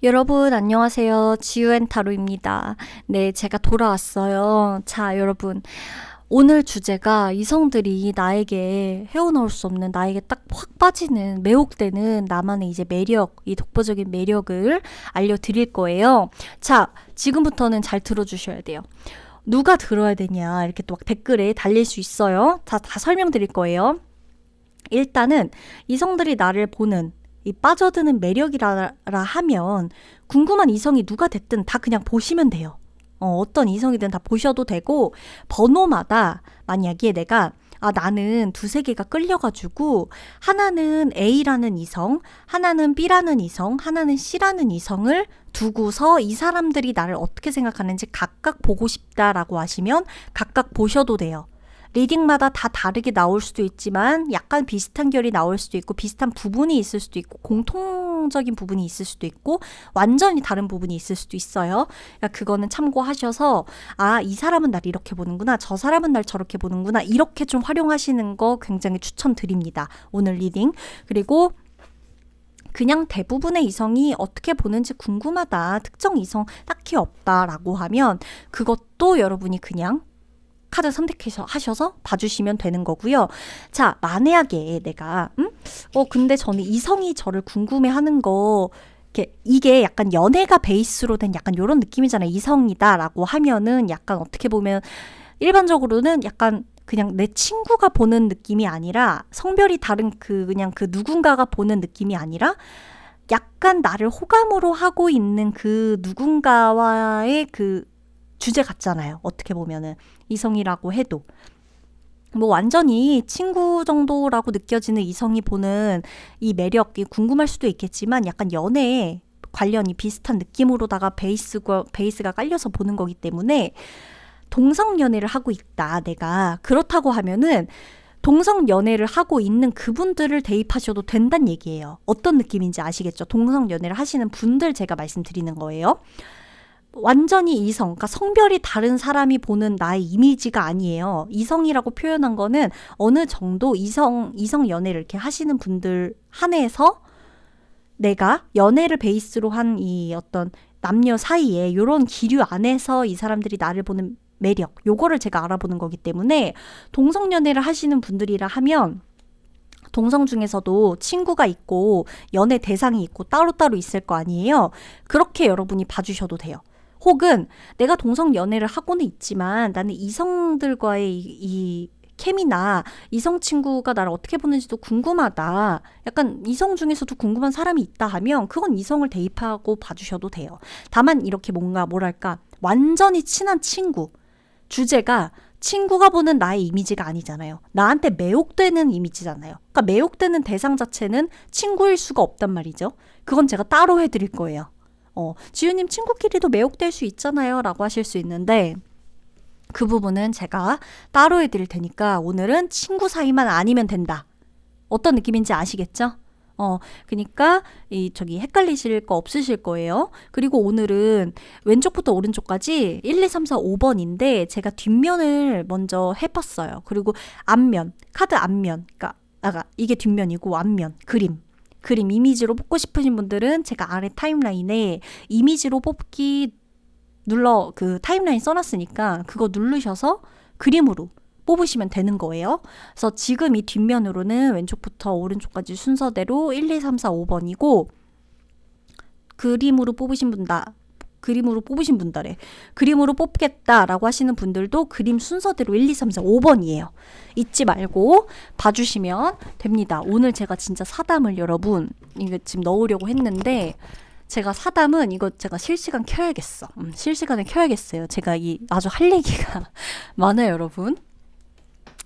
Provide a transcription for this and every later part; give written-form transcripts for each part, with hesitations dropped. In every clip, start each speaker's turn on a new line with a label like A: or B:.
A: 여러분 안녕하세요. 지유앤타로입니다. 네, 제가 돌아왔어요. 자, 여러분. 오늘 주제가 이성들이 나에게 헤어나올 수 없는, 나에게 딱 확 빠지는, 매혹되는 나만의 이제 매력, 이 독보적인 매력을 알려드릴 거예요. 자, 지금부터는 잘 들어주셔야 돼요. 누가 들어야 되냐 이렇게 또 막 댓글에 달릴 수 있어요. 다 설명드릴 거예요. 일단은 이성들이 나를 보는 이 빠져드는 매력이라 하면 궁금한 이성이 누가 됐든 다 그냥 보시면 돼요. 어떤 이성이든 다 보셔도 되고, 번호마다 만약에 내가 나는 두세 개가 끌려가지고 하나는 A라는 이성, 하나는 B라는 이성, 하나는 C라는 이성을 두고서 이 사람들이 나를 어떻게 생각하는지 각각 보고 싶다라고 하시면 각각 보셔도 돼요. 리딩마다 다 다르게 나올 수도 있지만 약간 비슷한 결이 나올 수도 있고, 비슷한 부분이 있을 수도 있고, 공통적인 부분이 있을 수도 있고, 완전히 다른 부분이 있을 수도 있어요. 그러니까 그거는 참고하셔서 이 사람은 날 이렇게 보는구나, 저 사람은 날 저렇게 보는구나, 이렇게 좀 활용하시는 거 굉장히 추천드립니다. 오늘 리딩. 그리고 그냥 대부분의 이성이 어떻게 보는지 궁금하다, 특정 이성 딱히 없다라고 하면 그것도 여러분이 그냥 카드 선택해서 하셔서 봐주시면 되는 거고요. 자, 만약에 내가 근데 저는 이성이 저를 궁금해하는 거, 이게 약간 연애가 베이스로 된 약간 이런 느낌이잖아요. 이성이다라고 하면은 약간 어떻게 보면 일반적으로는 약간 그냥 내 친구가 보는 느낌이 아니라, 성별이 다른 그냥 그 누군가가 보는 느낌이 아니라 약간 나를 호감으로 하고 있는 그 누군가와의 그 주제 같잖아요. 어떻게 보면은 이성이라고 해도 뭐 완전히 친구 정도라고 느껴지는 이성이 보는 이 매력이 궁금할 수도 있겠지만, 약간 연애에 관련이 비슷한 느낌으로다가 베이스가 깔려서 보는 거기 때문에, 동성 연애를 하고 있다 내가, 그렇다고 하면은 동성 연애를 하고 있는 그분들을 대입하셔도 된다는 얘기예요. 어떤 느낌인지 아시겠죠? 동성 연애를 하시는 분들 제가 말씀드리는 거예요. 완전히 이성, 그러니까 성별이 다른 사람이 보는 나의 이미지가 아니에요. 이성이라고 표현한 거는 어느 정도 이성 연애를 이렇게 하시는 분들 한해서 내가 연애를 베이스로 한 이 어떤 남녀 사이에 이런 기류 안에서 이 사람들이 나를 보는 매력, 요거를 제가 알아보는 거기 때문에, 동성 연애를 하시는 분들이라 하면 동성 중에서도 친구가 있고 연애 대상이 있고 따로따로 있을 거 아니에요. 그렇게 여러분이 봐주셔도 돼요. 혹은 내가 동성 연애를 하고는 있지만 나는 이성들과의 이 케미나 이성 친구가 나를 어떻게 보는지도 궁금하다, 약간 이성 중에서도 궁금한 사람이 있다 하면 그건 이성을 대입하고 봐주셔도 돼요. 다만 이렇게 뭔가 뭐랄까 완전히 친한 친구, 주제가 친구가 보는 나의 이미지가 아니잖아요. 나한테 매혹되는 이미지잖아요. 그러니까 매혹되는 대상 자체는 친구일 수가 없단 말이죠. 그건 제가 따로 해드릴 거예요. 지유님 친구끼리도 매혹될 수 있잖아요 라고 하실 수 있는데, 그 부분은 제가 따로 해드릴 테니까 오늘은 친구 사이만 아니면 된다. 어떤 느낌인지 아시겠죠? 그러니까 헷갈리실 거 없으실 거예요. 그리고 오늘은 왼쪽부터 오른쪽까지 1, 2, 3, 4, 5번인데 제가 뒷면을 먼저 해봤어요. 그리고 앞면, 카드 앞면, 그러니까 이게 뒷면이고 앞면, 그림 이미지로 뽑고 싶으신 분들은 제가 아래 타임라인에 이미지로 뽑기 그 타임라인 써놨으니까 그거 누르셔서 그림으로 뽑으시면 되는 거예요. 그래서 지금 이 뒷면으로는 왼쪽부터 오른쪽까지 순서대로 1, 2, 3, 4, 5번이고, 그림으로 뽑겠다라고 하시는 분들도 그림 순서대로 1, 2, 3, 4, 5번이에요. 잊지 말고 봐주시면 됩니다. 오늘 제가 진짜 사담을 여러분, 이거 지금 넣으려고 했는데, 제가 사담은 이거 제가 실시간 켜야겠어. 실시간에 켜야겠어요. 제가 아주 할 얘기가 많아요, 여러분.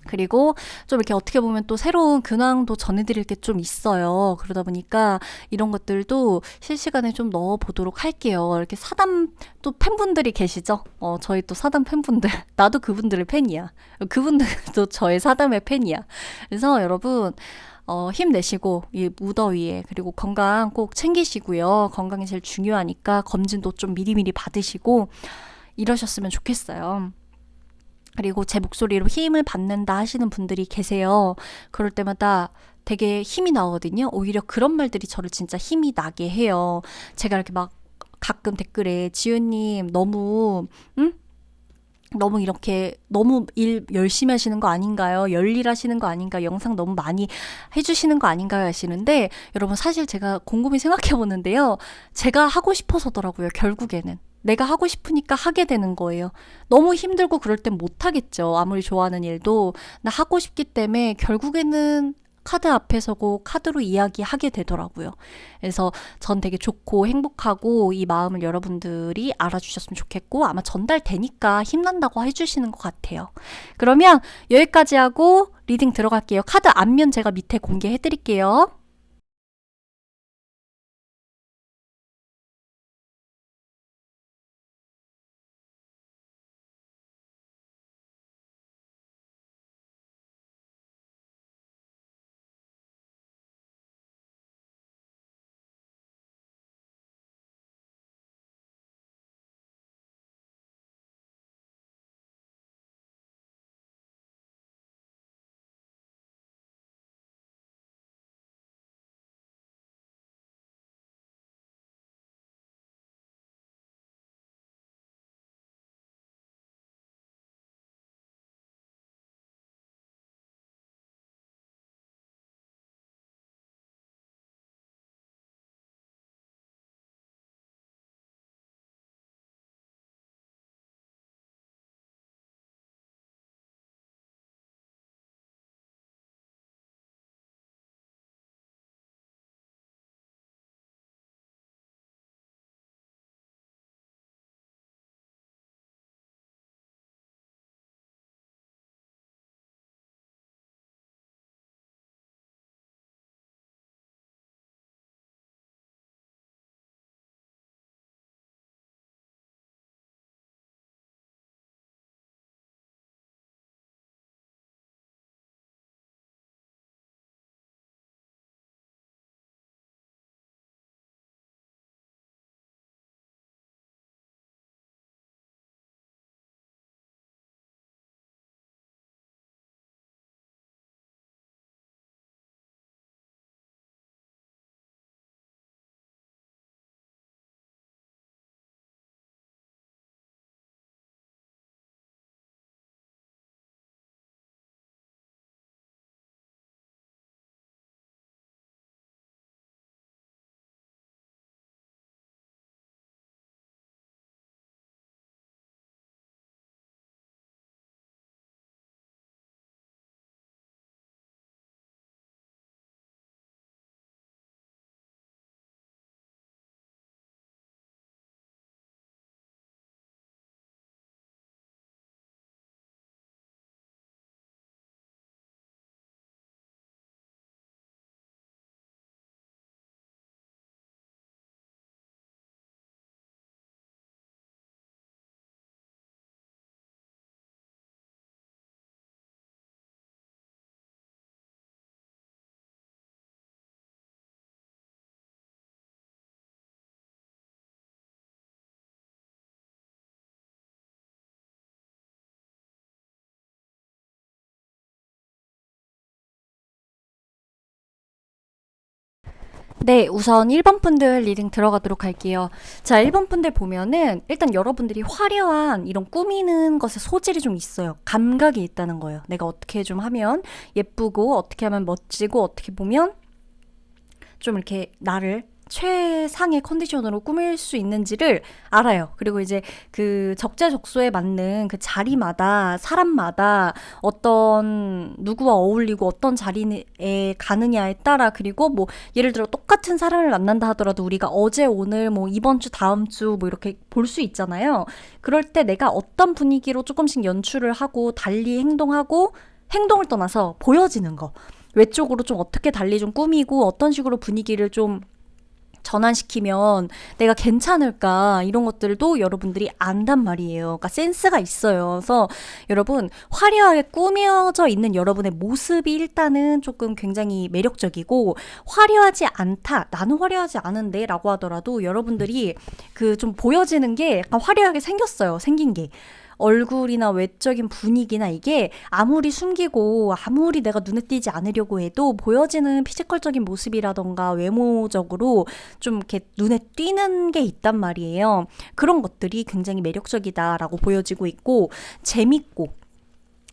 A: 그리고 좀 이렇게 어떻게 보면 또 새로운 근황도 전해드릴 게 좀 있어요. 그러다 보니까 이런 것들도 실시간에 좀 넣어보도록 할게요. 이렇게 사담 또 팬분들이 계시죠? 저희 또 사담 팬분들. 나도 그분들의 팬이야. 그분들도 저의 사담의 팬이야. 그래서 여러분, 힘내시고 이 무더위에, 그리고 건강 꼭 챙기시고요. 건강이 제일 중요하니까 검진도 좀 미리미리 받으시고 이러셨으면 좋겠어요. 그리고 제 목소리로 힘을 받는다 하시는 분들이 계세요. 그럴 때마다 되게 힘이 나거든요. 오히려 그런 말들이 저를 진짜 힘이 나게 해요. 제가 이렇게 막 가끔 댓글에 지윤님 너무 응? 너무 이렇게 너무 일 열심히 하시는 거 아닌가요? 열일하시는 거 아닌가? 영상 너무 많이 해주시는 거 아닌가요? 하시는데 여러분 사실 제가 곰곰이 생각해 보는데요. 제가 하고 싶어서더라고요. 결국에는. 내가 하고 싶으니까 하게 되는 거예요. 너무 힘들고 그럴 땐 못 하겠죠. 아무리 좋아하는 일도. 나 하고 싶기 때문에 결국에는 카드 앞에 서고 카드로 이야기하게 되더라고요. 그래서 전 되게 좋고 행복하고 이 마음을 여러분들이 알아주셨으면 좋겠고 아마 전달되니까 힘난다고 해주시는 것 같아요. 그러면 여기까지 하고 리딩 들어갈게요. 카드 앞면 제가 밑에 공개해드릴게요. 네, 우선 1번 분들 리딩 들어가도록 할게요. 자, 1번 분들 보면은 일단 여러분들이 화려한 이런 꾸미는 것에 소질이 좀 있어요. 감각이 있다는 거예요. 내가 어떻게 좀 하면 예쁘고 어떻게 하면 멋지고 어떻게 보면 좀 이렇게 나를 최상의 컨디션으로 꾸밀 수 있는지를 알아요. 그리고 이제 그 적재적소에 맞는 그 자리마다 사람마다 어떤 누구와 어울리고 어떤 자리에 가느냐에 따라 그리고 뭐 예를 들어 똑같은 사람을 만난다 하더라도 우리가 어제 오늘 뭐 이번 주 다음 주 뭐 이렇게 볼 수 있잖아요. 그럴 때 내가 어떤 분위기로 조금씩 연출을 하고 달리 행동하고 행동을 떠나서 보여지는 거. 외적으로 좀 어떻게 달리 좀 꾸미고 어떤 식으로 분위기를 좀 전환시키면 내가 괜찮을까 이런 것들도 여러분들이 안단 말이에요. 그러니까 센스가 있어요. 그래서 여러분 화려하게 꾸며져 있는 여러분의 모습이 일단은 조금 굉장히 매력적이고 화려하지 않다. 나는 화려하지 않은데 라고 하더라도 여러분들이 그 좀 보여지는 게 약간 화려하게 생겼어요. 생긴 게. 얼굴이나 외적인 분위기나 이게 아무리 숨기고 아무리 내가 눈에 띄지 않으려고 해도 보여지는 피지컬적인 모습이라던가 외모적으로 좀 이렇게 눈에 띄는 게 있단 말이에요. 그런 것들이 굉장히 매력적이다라고 보여지고 있고 재밌고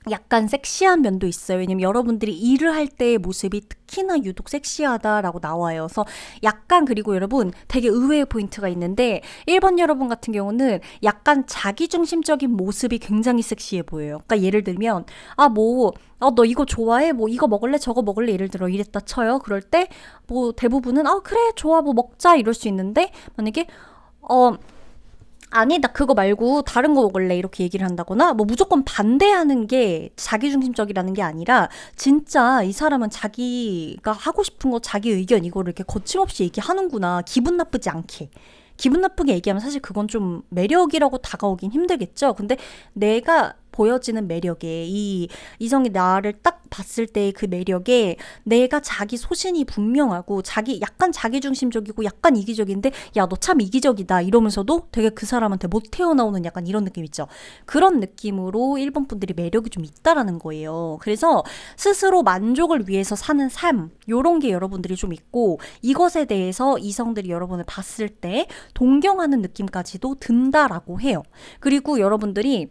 A: 약간 섹시한 면도 있어요. 왜냐면 여러분들이 일을 할 때의 모습이 특히나 유독 섹시하다라고 나와요. 그래서 약간 그리고 여러분 되게 의외의 포인트가 있는데 1번 여러분 같은 경우는 약간 자기중심적인 모습이 굉장히 섹시해 보여요. 그러니까 예를 들면 너 이거 좋아해? 뭐 이거 먹을래? 저거 먹을래? 예를 들어 이랬다 쳐요. 그럴 때 뭐 대부분은 그래 좋아 뭐 먹자 이럴 수 있는데 만약에 아니, 나 그거 말고 다른 거 먹을래. 이렇게 얘기를 한다거나, 뭐 무조건 반대하는 게 자기중심적이라는 게 아니라, 진짜 이 사람은 자기가 하고 싶은 거, 자기 의견, 이거를 이렇게 거침없이 얘기하는구나. 기분 나쁘지 않게. 기분 나쁘게 얘기하면 사실 그건 좀 매력이라고 다가오긴 힘들겠죠. 근데 내가 보여지는 매력에 이 이성이 나를 딱 봤을 때 그 매력에 내가 자기 소신이 분명하고 약간 자기중심적이고 약간 이기적인데 야, 너 참 이기적이다 이러면서도 되게 그 사람한테 못 태어나오는 약간 이런 느낌 있죠. 그런 느낌으로 일본 분들이 매력이 좀 있다라는 거예요. 그래서 스스로 만족을 위해서 사는 삶 요런 게 여러분들이 좀 있고 이것에 대해서 이성들이 여러분을 봤을 때 동경하는 느낌까지도 든다라고 해요. 그리고 여러분들이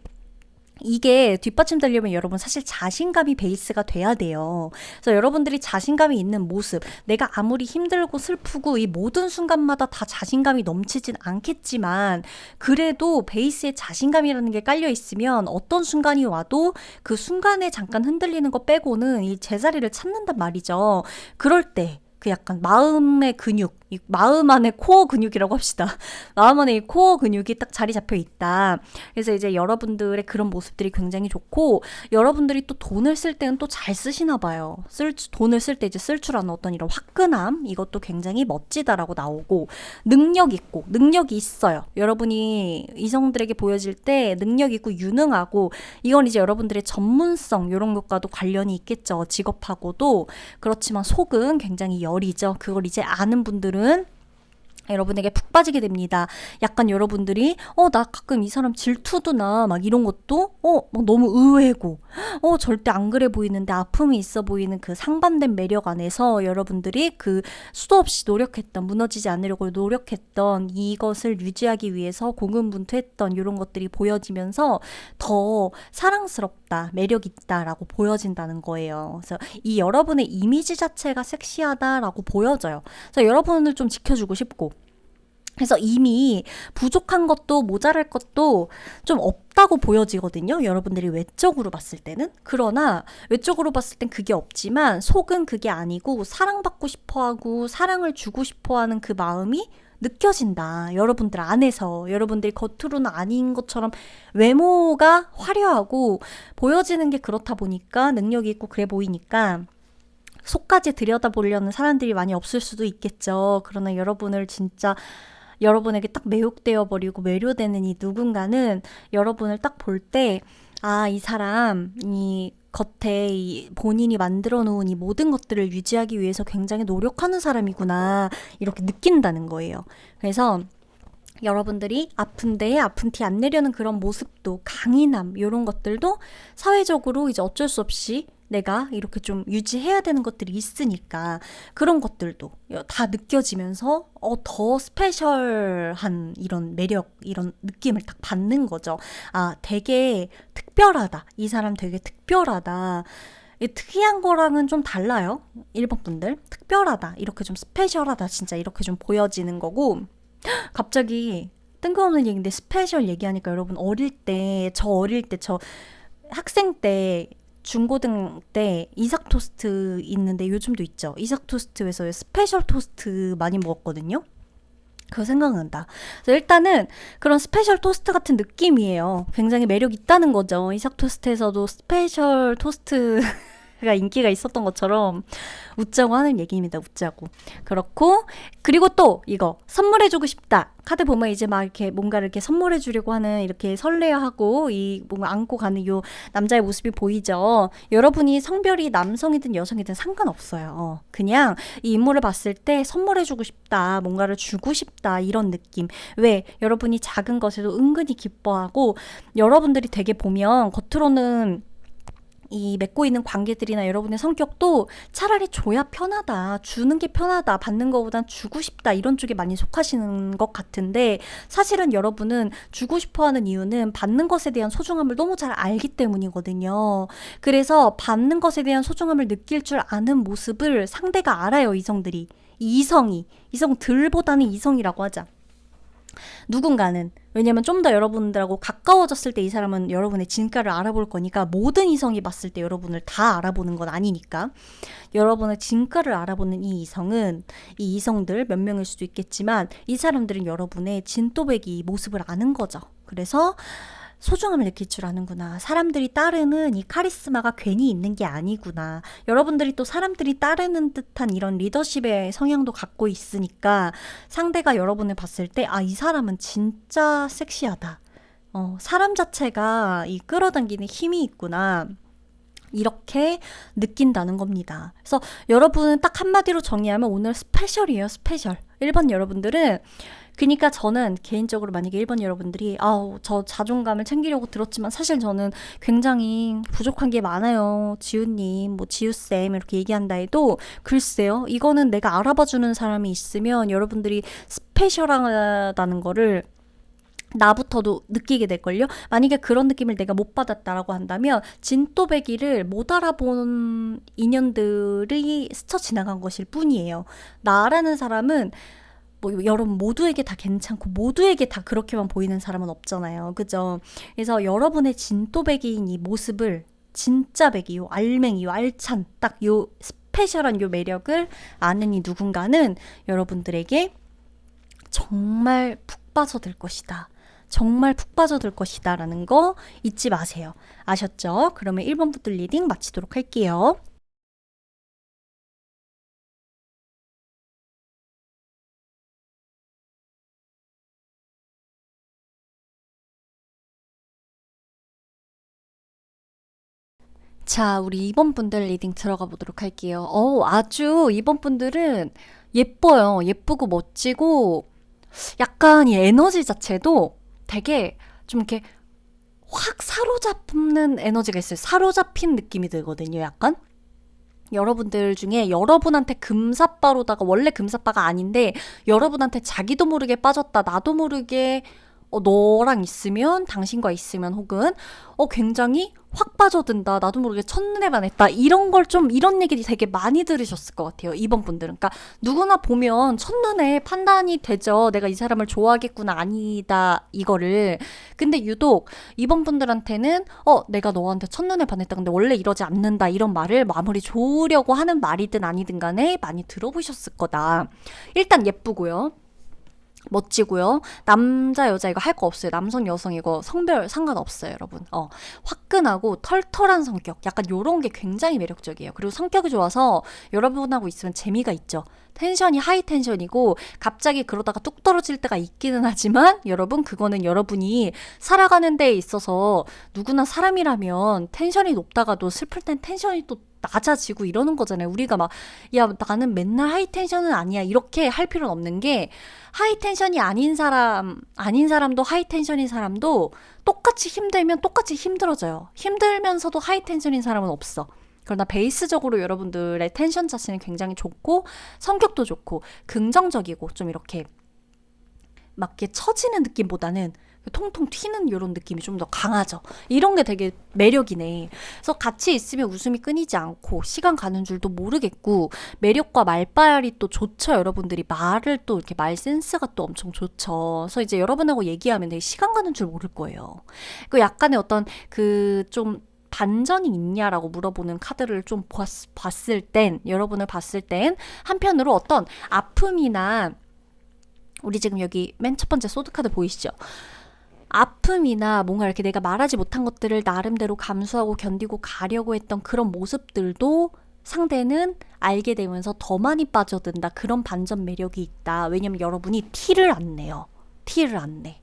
A: 이게 뒷받침되려면 여러분 사실 자신감이 베이스가 돼야 돼요. 그래서 여러분들이 자신감이 있는 모습, 내가 아무리 힘들고 슬프고 이 모든 순간마다 다 자신감이 넘치진 않겠지만 그래도 베이스에 자신감이라는 게 깔려 있으면 어떤 순간이 와도 그 순간에 잠깐 흔들리는 거 빼고는 이 제자리를 찾는단 말이죠. 그럴 때 그 약간 마음의 근육, 마음 안에 코어 근육이라고 합시다. 마음 안에 이 코어 근육이 딱 자리 잡혀 있다. 그래서 이제 여러분들의 그런 모습들이 굉장히 좋고 여러분들이 또 돈을 쓸 때는 또 잘 쓰시나 봐요. 돈을 쓸 때 이제 쓸 줄 아는 어떤 이런 화끈함 이것도 굉장히 멋지다라고 나오고 능력 있고 능력이 있어요. 여러분이 이성들에게 보여질 때 능력 있고 유능하고 이건 이제 여러분들의 전문성 이런 것과도 관련이 있겠죠. 직업하고도 그렇지만 속은 굉장히 열이죠. 그걸 이제 아는 분들은 여러분에게 푹 빠지게 됩니다. 약간 여러분들이 나 가끔 이 사람 질투도 나 막 이런 것도 막 너무 의외고 절대 안 그래 보이는데 아픔이 있어 보이는 그 상반된 매력 안에서 여러분들이 그 수도 없이 노력했던 무너지지 않으려고 노력했던 이것을 유지하기 위해서 고군분투했던 이런 것들이 보여지면서 더 사랑스럽다 매력 있다라고 보여진다는 거예요. 그래서 이 여러분의 이미지 자체가 섹시하다라고 보여져요. 그래서 여러분을 좀 지켜주고 싶고 그래서 이미 부족한 것도 모자랄 것도 좀 없다고 보여지거든요. 여러분들이 외적으로 봤을 때는. 그러나 외적으로 봤을 땐 그게 없지만 속은 그게 아니고 사랑받고 싶어하고 사랑을 주고 싶어하는 그 마음이 느껴진다. 여러분들 안에서 여러분들이 겉으로는 아닌 것처럼 외모가 화려하고 보여지는 게 그렇다 보니까 능력이 있고 그래 보이니까 속까지 들여다보려는 사람들이 많이 없을 수도 있겠죠. 그러나 여러분을 진짜 여러분에게 딱 매혹되어 버리고 매료되는 이 누군가는 여러분을 딱 볼 때 이 사람이 겉에 이 본인이 만들어 놓은 이 모든 것들을 유지하기 위해서 굉장히 노력하는 사람이구나 이렇게 느낀다는 거예요. 그래서 여러분들이 아픈데 아픈 티 안 내려는 그런 모습도 강인함 이런 것들도 사회적으로 이제 어쩔 수 없이 내가 이렇게 좀 유지해야 되는 것들이 있으니까 그런 것들도 다 느껴지면서 더 스페셜한 이런 매력 이런 느낌을 딱 받는 거죠. 되게 특별하다. 이 사람 되게 특별하다. 특이한 거랑은 좀 달라요. 일본 분들 특별하다. 이렇게 좀 스페셜하다. 진짜 이렇게 좀 보여지는 거고 갑자기 뜬금없는 얘기인데 스페셜 얘기하니까 여러분 어릴 때 저 학생 때 중고등 때 이삭 토스트 있는데 요즘도 있죠. 이삭 토스트에서 스페셜 토스트 많이 먹었거든요. 그거 생각난다. 그래서 일단은 그런 스페셜 토스트 같은 느낌이에요. 굉장히 매력 있다는 거죠. 이삭 토스트에서도 스페셜 토스트 인기가 있었던 것처럼 웃자고 하는 얘기입니다. 웃자고. 그렇고, 그리고 또 이거 선물해주고 싶다. 카드 보면 이제 막 이렇게 뭔가를 이렇게 선물해주려고 하는, 이렇게 설레어하고 이 뭔가 안고 가는 요 남자의 모습이 보이죠. 여러분이 성별이 남성이든 여성이든 상관없어요. 그냥 이 인물을 봤을 때 선물해주고 싶다, 뭔가를 주고 싶다, 이런 느낌. 왜? 여러분이 작은 것에도 은근히 기뻐하고, 여러분들이 되게 보면 겉으로는 이 맺고 있는 관계들이나 여러분의 성격도 차라리 줘야 편하다, 주는 게 편하다, 받는 것보단 주고 싶다, 이런 쪽에 많이 속하시는 것 같은데, 사실은 여러분은 주고 싶어 하는 이유는 받는 것에 대한 소중함을 너무 잘 알기 때문이거든요. 그래서 받는 것에 대한 소중함을 느낄 줄 아는 모습을 상대가 알아요, 이성들이. 이성들보다는 이성이라고 하자. 누군가는. 왜냐면 좀 더 여러분들하고 가까워졌을 때 이 사람은 여러분의 진가를 알아볼 거니까, 모든 이성이 봤을 때 여러분을 다 알아보는 건 아니니까. 여러분의 진가를 알아보는 이 이성은, 이 이성들 몇 명일 수도 있겠지만, 이 사람들은 여러분의 진또배기 모습을 아는 거죠. 그래서 소중함을 느낄 줄 아는구나. 사람들이 따르는 이 카리스마가 괜히 있는 게 아니구나. 여러분들이 또 사람들이 따르는 듯한 이런 리더십의 성향도 갖고 있으니까, 상대가 여러분을 봤을 때, 아, 이 사람은 진짜 섹시하다. 사람 자체가 이 끌어당기는 힘이 있구나. 이렇게 느낀다는 겁니다. 그래서 여러분은 딱 한마디로 정리하면 오늘 스페셜이에요, 스페셜. 1번 여러분들은, 그러니까 저는 개인적으로 만약에 1번 여러분들이 저 자존감을 챙기려고 들었지만 사실 저는 굉장히 부족한 게 많아요, 지우님, 뭐 지우쌤 이렇게 얘기한다 해도, 글쎄요, 이거는 내가 알아봐주는 사람이 있으면 여러분들이 스페셜하다는 거를 나부터도 느끼게 될걸요. 만약에 그런 느낌을 내가 못 받았다라고 한다면 진또배기를 못 알아본 인연들이 스쳐 지나간 것일 뿐이에요. 나라는 사람은 뭐 여러분 모두에게 다 괜찮고 모두에게 다 그렇게만 보이는 사람은 없잖아요. 그죠? 그래서 여러분의 진또배기인 이 모습을, 진짜 배기, 요 알맹이, 요 알찬, 딱 요 스페셜한 요 매력을 아는 이 누군가는 여러분들에게 정말 푹 빠져들 것이다. 정말 푹 빠져들 것이다 라는 거 잊지 마세요. 아셨죠? 그러면 1번부터 리딩 마치도록 할게요. 자, 우리 2번 분들 리딩 들어가 보도록 할게요. 아주 2번 분들은 예뻐요. 예쁘고 멋지고, 약간 이 에너지 자체도 되게 좀 이렇게 확 사로잡는 에너지가 있어요. 사로잡힌 느낌이 들거든요, 약간. 여러분들 중에 여러분한테 금사빠로다가, 원래 금사빠가 아닌데 여러분한테 자기도 모르게 빠졌다, 나도 모르게 너랑 있으면, 당신과 있으면, 혹은 굉장히 확 빠져든다, 나도 모르게 첫눈에 반했다, 이런 걸 좀, 이런 얘기 되게 많이 들으셨을 것 같아요, 이번 분들은. 그러니까 누구나 보면 첫눈에 판단이 되죠. 내가 이 사람을 좋아하겠구나, 아니다, 이거를. 근데 유독 이번 분들한테는 내가 너한테 첫눈에 반했다, 근데 원래 이러지 않는다, 이런 말을 아무리 좋으려고 하는 말이든 아니든 간에 많이 들어보셨을 거다. 일단 예쁘고요, 멋지고요. 남자 여자 이거 할 거 없어요. 남성 여성 이거 성별 상관없어요, 여러분. 화끈하고 털털한 성격, 약간 요런 게 굉장히 매력적이에요. 그리고 성격이 좋아서 여러분하고 있으면 재미가 있죠. 텐션이 하이 텐션이고, 갑자기 그러다가 뚝 떨어질 때가 있기는 하지만, 여러분, 그거는 여러분이 살아가는 데에 있어서 누구나 사람이라면 텐션이 높다가도 슬플 땐 텐션이 또 낮아지고 이러는 거잖아요. 우리가 막, 야, 나는 맨날 하이 텐션은 아니야, 이렇게 할 필요는 없는 게, 하이 텐션이 아닌 사람도 하이 텐션인 사람도 똑같이 힘들면 똑같이 힘들어져요. 힘들면서도 하이 텐션인 사람은 없어. 그러나 베이스적으로 여러분들의 텐션 자체는 굉장히 좋고, 성격도 좋고, 긍정적이고, 좀 이렇게 막 이렇게 처지는 느낌보다는 통통 튀는 이런 느낌이 좀 더 강하죠. 이런 게 되게 매력이네. 그래서 같이 있으면 웃음이 끊이지 않고, 시간 가는 줄도 모르겠고, 매력과 말발이 또 좋죠. 여러분들이 말을 또 이렇게 말 센스가 또 엄청 좋죠. 그래서 이제 여러분하고 얘기하면 되게 시간 가는 줄 모를 거예요. 그 약간의 어떤 좀 반전이 있냐라고 물어보는 카드를 좀 봤을 땐, 여러분을 봤을 땐 한편으로 어떤 아픔이나, 우리 지금 여기 맨 첫 번째 소드카드 보이시죠? 아픔이나 뭔가 이렇게 내가 말하지 못한 것들을 나름대로 감수하고 견디고 가려고 했던 그런 모습들도 상대는 알게 되면서 더 많이 빠져든다. 그런 반전 매력이 있다. 왜냐면 여러분이 티를 안 내요. 티를 안 내.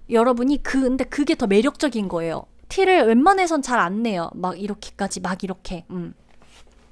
A: 여러분이 근데 그게 더 매력적인 거예요. 티를 웬만해선 잘 안 내요. 막 이렇게까지 막 이렇게.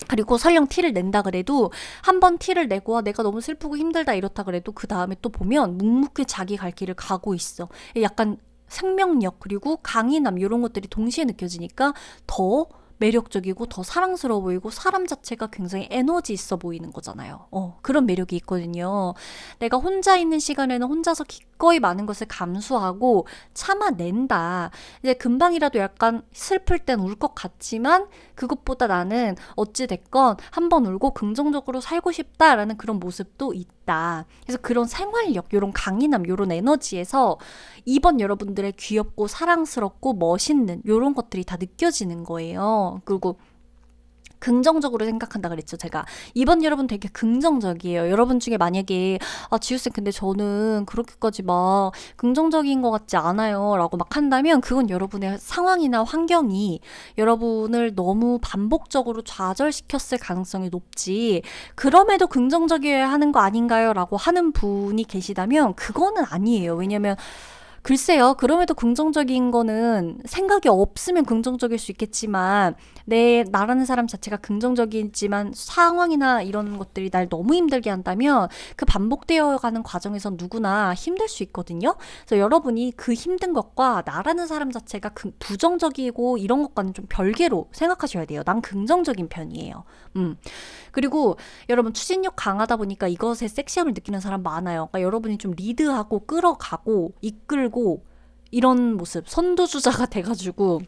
A: 그리고 설령 티를 낸다 그래도 한 번 티를 내고 내가 너무 슬프고 힘들다 이렇다 그래도 그 다음에 또 보면 묵묵히 자기 갈 길을 가고 있어. 약간 생명력 그리고 강인함 이런 것들이 동시에 느껴지니까 더 매력적이고 더 사랑스러워 보이고 사람 자체가 굉장히 에너지 있어 보이는 거잖아요. 그런 매력이 있거든요. 내가 혼자 있는 시간에는 혼자서 기꺼이 많은 것을 감수하고 참아낸다. 이제 금방이라도 약간 슬플 땐 울 것 같지만 그것보다 나는 어찌됐건 한번 울고 긍정적으로 살고 싶다라는 그런 모습도 있다. 그래서 그런 생활력, 이런 강인함, 이런 에너지에서 이번 여러분들의 귀엽고 사랑스럽고 멋있는 이런 것들이 다 느껴지는 거예요. 그리고 긍정적으로 생각한다 그랬죠, 제가. 이번 여러분 되게 긍정적이에요. 여러분 중에 만약에 지우쌤 근데 저는 그렇게까지 막 긍정적인 것 같지 않아요 라고 막 한다면 그건 여러분의 상황이나 환경이 여러분을 너무 반복적으로 좌절시켰을 가능성이 높지, 그럼에도 긍정적이어야 하는 거 아닌가요? 라고 하는 분이 계시다면 그거는 아니에요. 왜냐면 글쎄요, 그럼에도 긍정적인 거는 생각이 없으면 긍정적일 수 있겠지만 나라는 사람 자체가 긍정적이지만 상황이나 이런 것들이 날 너무 힘들게 한다면 그 반복되어 가는 과정에선 누구나 힘들 수 있거든요. 그래서 여러분이 그 힘든 것과 나라는 사람 자체가 부정적이고 이런 것과는 좀 별개로 생각하셔야 돼요. 난 긍정적인 편이에요. 그리고 여러분 추진력 강하다 보니까 이것에 섹시함을 느끼는 사람 많아요. 그러니까 여러분이 좀 리드하고 끌어가고 이끌고 이런 모습, 선두주자가 돼가지고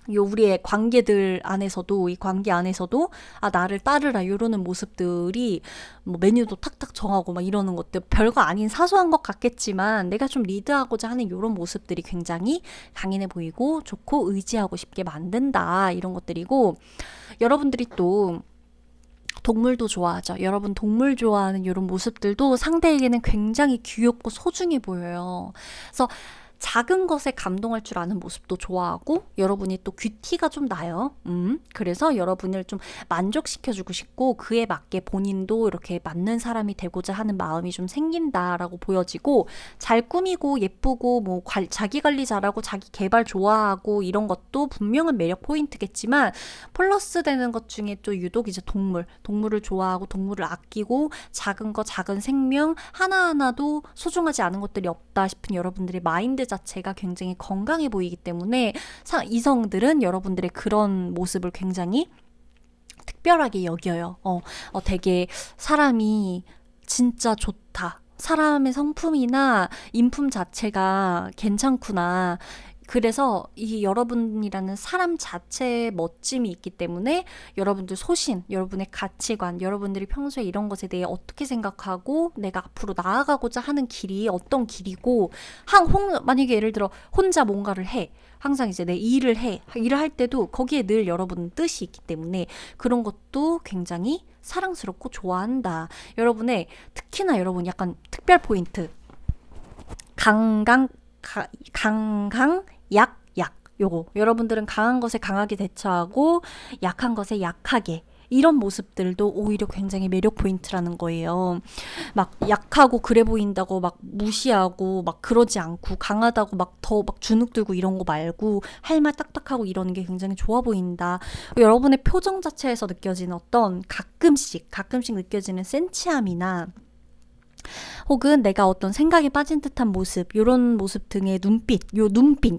A: 우리의 관계들 안에서도, 이 관계 안에서도 나를 따르라 이러는 모습들이 뭐 메뉴도 탁탁 정하고 막 이러는 것들, 별거 아닌 사소한 것 같겠지만 내가 좀 리드하고자 하는 이런 모습들이 굉장히 강인해 보이고 좋고 의지하고 싶게 만든다, 이런 것들이고, 여러분들이 또 동물도 좋아하죠. 여러분 동물 좋아하는 이런 모습들도 상대에게는 굉장히 귀엽고 소중해 보여요. 그래서 작은 것에 감동할 줄 아는 모습도 좋아하고 여러분이 또 귀티가 좀 나요. 그래서 여러분을 좀 만족시켜주고 싶고 그에 맞게 본인도 이렇게 맞는 사람이 되고자 하는 마음이 좀 생긴다라고 보여지고, 잘 꾸미고 예쁘고 뭐 자기 관리 잘하고 자기 개발 좋아하고 이런 것도 분명한 매력 포인트겠지만 플러스 되는 것 중에 또 유독 이제 동물을 좋아하고 동물을 아끼고 작은 거, 작은 생명 하나하나도 소중하지 않은 것들이 없다 싶은 여러분들의 마인드 자체가 굉장히 건강해 보이기 때문에 이성들은 여러분들의 그런 모습을 굉장히 특별하게 여겨요. 되게 사람이 진짜 좋다. 사람의 성품이나 인품 자체가 괜찮구나. 그래서 이 여러분이라는 사람 자체의 멋짐이 있기 때문에 여러분들 소신, 여러분의 가치관, 여러분들이 평소에 이런 것에 대해 어떻게 생각하고 내가 앞으로 나아가고자 하는 길이 어떤 길이고, 만약에 예를 들어 혼자 뭔가를 해, 항상 이제 내 일을 할 때도 거기에 늘 여러분 뜻이 있기 때문에 그런 것도 굉장히 사랑스럽고 좋아한다. 특히나 여러분 약간 특별 포인트, 강강 약. 요거 여러분들은 강한 것에 강하게 대처하고 약한 것에 약하게, 이런 모습들도 오히려 굉장히 매력 포인트라는 거예요. 막 약하고 그래 보인다고 막 무시하고 막 그러지 않고, 강하다고 막 더 막 주눅 들고 이런 거 말고 할 말 딱딱하고 이러는 게 굉장히 좋아 보인다. 여러분의 표정 자체에서 느껴지는 어떤 가끔씩 느껴지는 센치함이나 혹은 내가 어떤 생각에 빠진 듯한 모습, 요런 모습 등의 눈빛,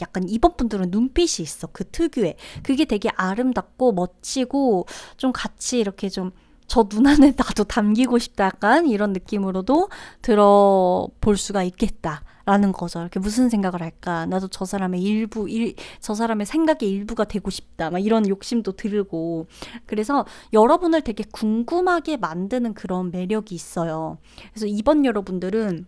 A: 약간 이번 분들은 눈빛이 있어. 그 특유의. 그게 되게 아름답고 멋지고 좀 같이 이렇게 좀 저 눈 안에 나도 담기고 싶다, 약간 이런 느낌으로도 들어볼 수가 있겠다라는 거죠. 이렇게 무슨 생각을 할까? 나도 저 사람의 저 사람의 생각의 일부가 되고 싶다. 막 이런 욕심도 들고. 그래서 여러분을 되게 궁금하게 만드는 그런 매력이 있어요. 그래서 이번 여러분들은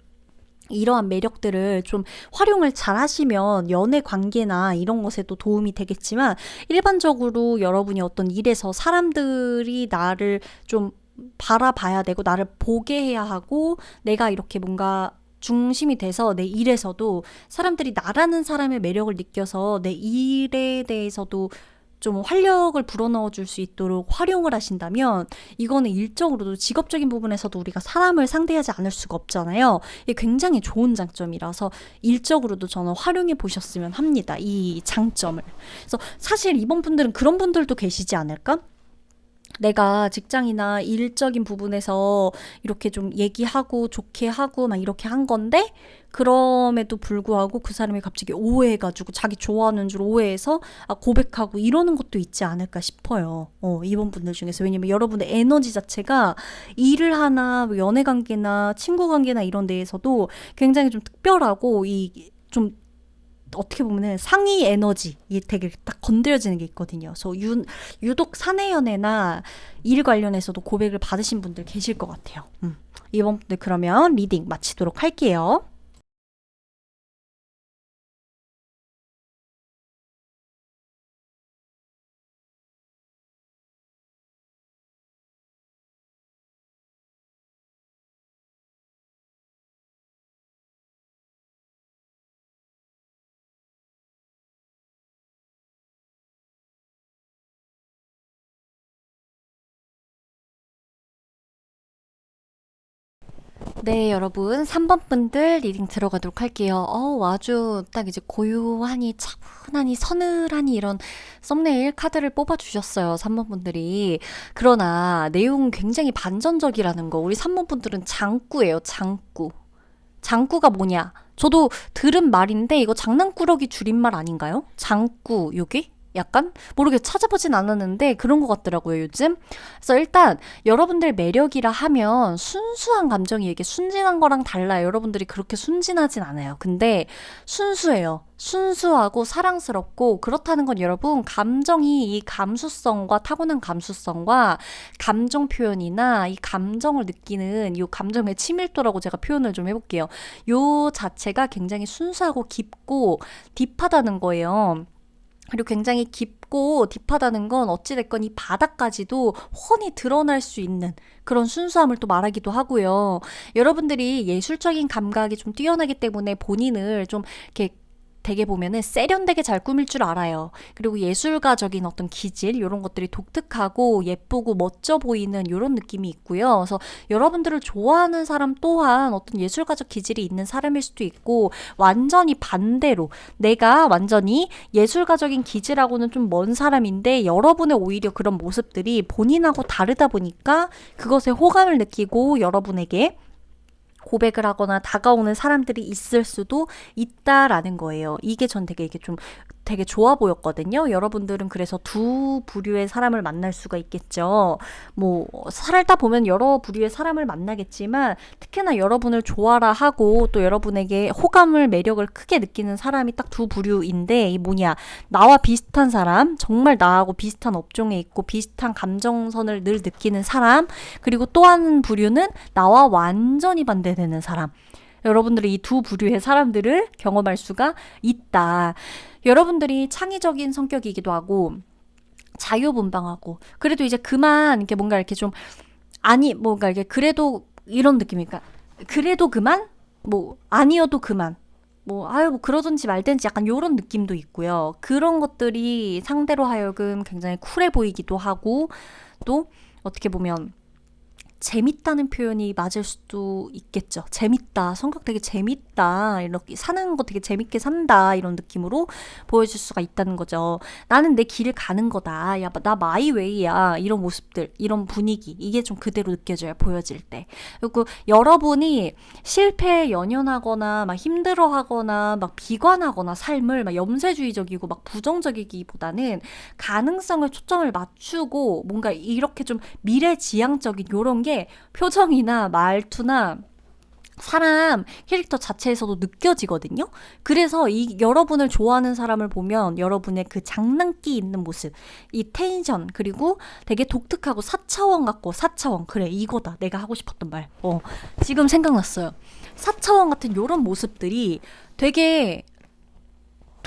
A: 이러한 매력들을 좀 활용을 잘 하시면 연애 관계나 이런 것에도 도움이 되겠지만, 일반적으로 여러분이 어떤 일에서 사람들이 나를 좀 바라봐야 되고 나를 보게 해야 하고 내가 이렇게 뭔가 중심이 돼서 내 일에서도 사람들이 나라는 사람의 매력을 느껴서 내 일에 대해서도 좀 활력을 불어넣어 줄 수 있도록 활용을 하신다면 이거는 일적으로도 직업적인 부분에서도 우리가 사람을 상대하지 않을 수가 없잖아요. 이게 굉장히 좋은 장점이라서 일적으로도 저는 활용해 보셨으면 합니다. 이 장점을. 그래서 사실 이번 분들은 그런 분들도 계시지 않을까? 내가 직장이나 일적인 부분에서 이렇게 좀 얘기하고 좋게 하고 막 이렇게 한 건데 그럼에도 불구하고 그 사람이 갑자기 오해해가지고 자기 좋아하는 줄 오해해서 고백하고 이러는 것도 있지 않을까 싶어요. 이번 분들 중에서. 왜냐면 여러분의 에너지 자체가 일을 하나 뭐 연애 관계나 친구 관계나 이런 데에서도 굉장히 좀 특별하고 이 좀 어떻게 보면은 상위 에너지 이 되게 딱 건드려지는 게 있거든요. 그래서 유독 사내 연애나 일 관련해서도 고백을 받으신 분들 계실 것 같아요. 이번 분들 그러면 리딩 마치도록 할게요. 네, 여러분 3번 분들 리딩 들어가도록 할게요. 아주 딱 이제 고요하니 차분하니 서늘하니 이런 썸네일 카드를 뽑아주셨어요. 3번 분들이. 그러나 내용은 굉장히 반전적이라는 거. 우리 3번 분들은 장구예요. 장구. 장구가 뭐냐? 저도 들은 말인데 이거 장난꾸러기 줄임말 아닌가요? 장구 요게? 약간 모르게 찾아보진 않았는데 그런 것 같더라고요 요즘. 그래서 일단 여러분들 매력이라 하면 순수한 감정이 이게 순진한 거랑 달라요. 여러분들이 그렇게 순진하진 않아요. 근데 순수해요. 순수하고 사랑스럽고 그렇다는 건 여러분 감정이 이 감수성과 타고난 감수성과 감정 표현이나 이 감정을 느끼는 이 감정의 치밀도라고 제가 표현을 좀 해볼게요. 요 자체가 굉장히 순수하고 깊고 딥하다는 거예요. 그리고 굉장히 깊고 딥하다는 건 어찌됐건 이 바닥까지도 훤히 드러날 수 있는 그런 순수함을 또 말하기도 하고요. 여러분들이 예술적인 감각이 좀 뛰어나기 때문에 본인을 좀 이렇게 되게 보면은 세련되게 잘 꾸밀 줄 알아요. 그리고 예술가적인 어떤 기질 이런 것들이 독특하고 예쁘고 멋져 보이는 이런 느낌이 있고요. 그래서 여러분들을 좋아하는 사람 또한 어떤 예술가적 기질이 있는 사람일 수도 있고 완전히 반대로 내가 완전히 예술가적인 기질하고는 좀 먼 사람인데 여러분의 오히려 그런 모습들이 본인하고 다르다 보니까 그것에 호감을 느끼고 여러분에게 고백을 하거나 다가오는 사람들이 있을 수도 있다라는 거예요. 이게 전 되게 이게 좀 되게 좋아 보였거든요. 여러분들은 그래서 두 부류의 사람을 만날 수가 있겠죠. 뭐 살다 보면 여러 부류의 사람을 만나겠지만 특히나 여러분을 좋아라 하고 또 여러분에게 호감을 매력을 크게 느끼는 사람이 딱 두 부류인데 이 뭐냐 나와 비슷한 사람 정말 나하고 비슷한 업종에 있고 비슷한 감정선을 늘 느끼는 사람 그리고 또 한 부류는 나와 완전히 반대되는 사람. 여러분들이 이 두 부류의 사람들을 경험할 수가 있다. 여러분들이 창의적인 성격이기도 하고 자유분방하고 그래도 이제 그만 이렇게 뭔가 이렇게 좀 아니 뭔가 이게 그래도 이런 느낌이니까 그래도 그만 뭐 아니어도 그만 뭐 아유 뭐 그러든지 말든지 약간 요런 느낌도 있고요. 그런 것들이 상대로 하여금 굉장히 쿨해 보이기도 하고 또 어떻게 보면 재밌다는 표현이 맞을 수도 있겠죠. 재밌다. 성격 되게 재밌다. 이렇게 사는 거 되게 재밌게 산다. 이런 느낌으로 보여줄 수가 있다는 거죠. 나는 내 길을 가는 거다. 야, 나 마이웨이야. 이런 모습들, 이런 분위기. 이게 좀 그대로 느껴져요. 보여질 때. 그리고 여러분이 실패에 연연하거나 막 힘들어하거나 막 비관하거나 삶을 막 염세주의적이고 막 부정적이기보다는 가능성을 초점을 맞추고 뭔가 이렇게 좀 미래지향적인 요런 게 표정이나 말투나 사람 캐릭터 자체에서도 느껴지거든요. 그래서 이 여러분을 좋아하는 사람을 보면 여러분의 그 장난기 있는 모습, 이 텐션 그리고 되게 독특하고 사차원 같고 사차원 그래 이거다 내가 하고 싶었던 말. 지금 생각났어요. 사차원 같은 요런 모습들이 되게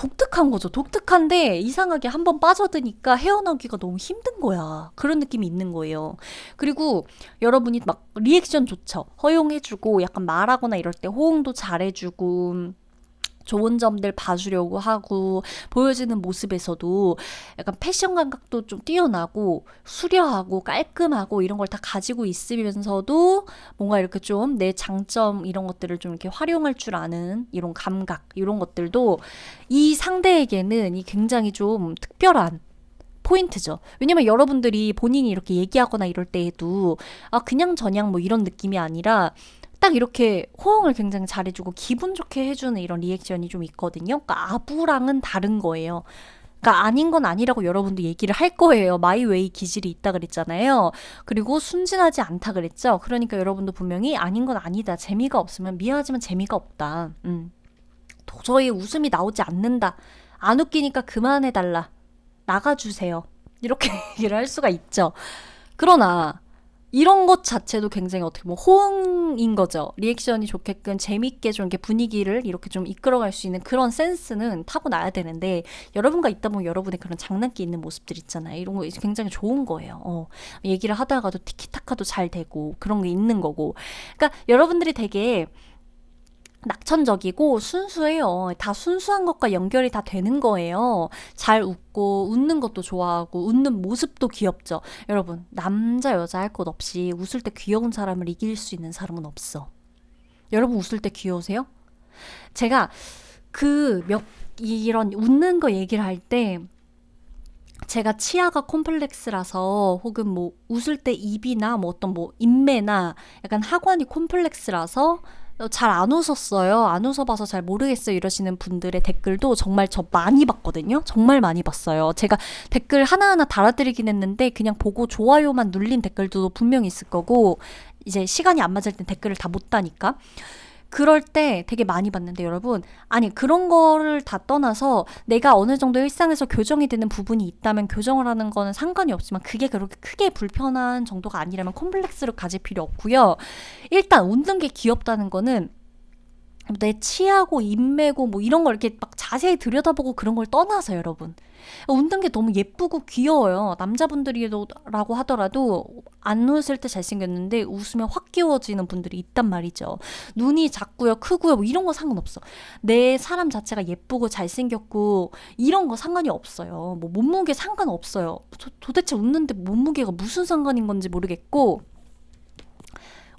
A: 독특한 거죠. 독특한데 이상하게 한번 빠져드니까 헤어나오기가 너무 힘든 거야. 그런 느낌이 있는 거예요. 그리고 여러분이 막 리액션 좋죠. 허용해주고 약간 말하거나 이럴 때 호응도 잘해주고 좋은 점들 봐주려고 하고 보여지는 모습에서도 약간 패션 감각도 좀 뛰어나고 수려하고 깔끔하고 이런 걸 다 가지고 있으면서도 뭔가 이렇게 좀 내 장점 이런 것들을 좀 이렇게 활용할 줄 아는 이런 감각 이런 것들도 이 상대에게는 이 굉장히 좀 특별한 포인트죠. 왜냐면 여러분들이 본인이 이렇게 얘기하거나 이럴 때에도 그냥 저냥 뭐 이런 느낌이 아니라 딱 이렇게 호응을 굉장히 잘해주고 기분 좋게 해주는 이런 리액션이 좀 있거든요. 그러니까 아부랑은 다른 거예요. 그러니까 아닌 건 아니라고 여러분도 얘기를 할 거예요. 마이웨이 기질이 있다 그랬잖아요. 그리고 순진하지 않다 그랬죠. 그러니까 여러분도 분명히 아닌 건 아니다. 재미가 없으면 미안하지만 재미가 없다. 도저히 웃음이 나오지 않는다. 안 웃기니까 그만해달라. 나가주세요. 이렇게 얘기를 할 수가 있죠. 그러나 이런 것 자체도 굉장히 어떻게 보면 호응인 거죠. 리액션이 좋게끔 재밌게 좀 이렇게 분위기를 이렇게 좀 이끌어갈 수 있는 그런 센스는 타고나야 되는데 여러분과 있다 보면 여러분의 그런 장난기 있는 모습들 있잖아요. 이런 거 굉장히 좋은 거예요. 얘기를 하다가도 티키타카도 잘 되고 그런 게 있는 거고. 그러니까 여러분들이 되게 낙천적이고 순수해요. 다 순수한 것과 연결이 다 되는 거예요. 잘 웃고 웃는 것도 좋아하고 웃는 모습도 귀엽죠. 여러분 남자 여자 할 것 없이 웃을 때 귀여운 사람을 이길 수 있는 사람은 없어. 여러분 웃을 때 귀여우세요? 제가 이런 웃는 거 얘기를 할 때 제가 치아가 콤플렉스라서 혹은 뭐 웃을 때 입이나 뭐 어떤 뭐 인매나 약간 하관이 콤플렉스라서 잘 안 웃었어요. 안 웃어봐서 잘 모르겠어요. 이러시는 분들의 댓글도 정말 저 많이 봤거든요. 정말 많이 봤어요. 제가 댓글 하나하나 달아드리긴 했는데 그냥 보고 좋아요만 눌린 댓글도 분명히 있을 거고 이제 시간이 안 맞을 땐 댓글을 다 못 다니까. 그럴 때 되게 많이 봤는데 여러분 아니 그런 거를 다 떠나서 내가 어느 정도 일상에서 교정이 되는 부분이 있다면 교정을 하는 거는 상관이 없지만 그게 그렇게 크게 불편한 정도가 아니라면 콤플렉스를 가질 필요 없고요. 일단 웃는 게 귀엽다는 거는 내 치아고 인매고 뭐 이런 걸 이렇게 막 자세히 들여다보고 그런 걸 떠나서 여러분 웃는 게 너무 예쁘고 귀여워요. 남자분들이라고 하더라도 안 웃을 때 잘생겼는데 웃으면 확 귀여워지는 분들이 있단 말이죠. 눈이 작고요 크고요 뭐 이런 거 상관없어. 내 사람 자체가 예쁘고 잘생겼고 이런 거 상관이 없어요. 뭐 몸무게 상관없어요. 도대체 웃는데 몸무게가 무슨 상관인 건지 모르겠고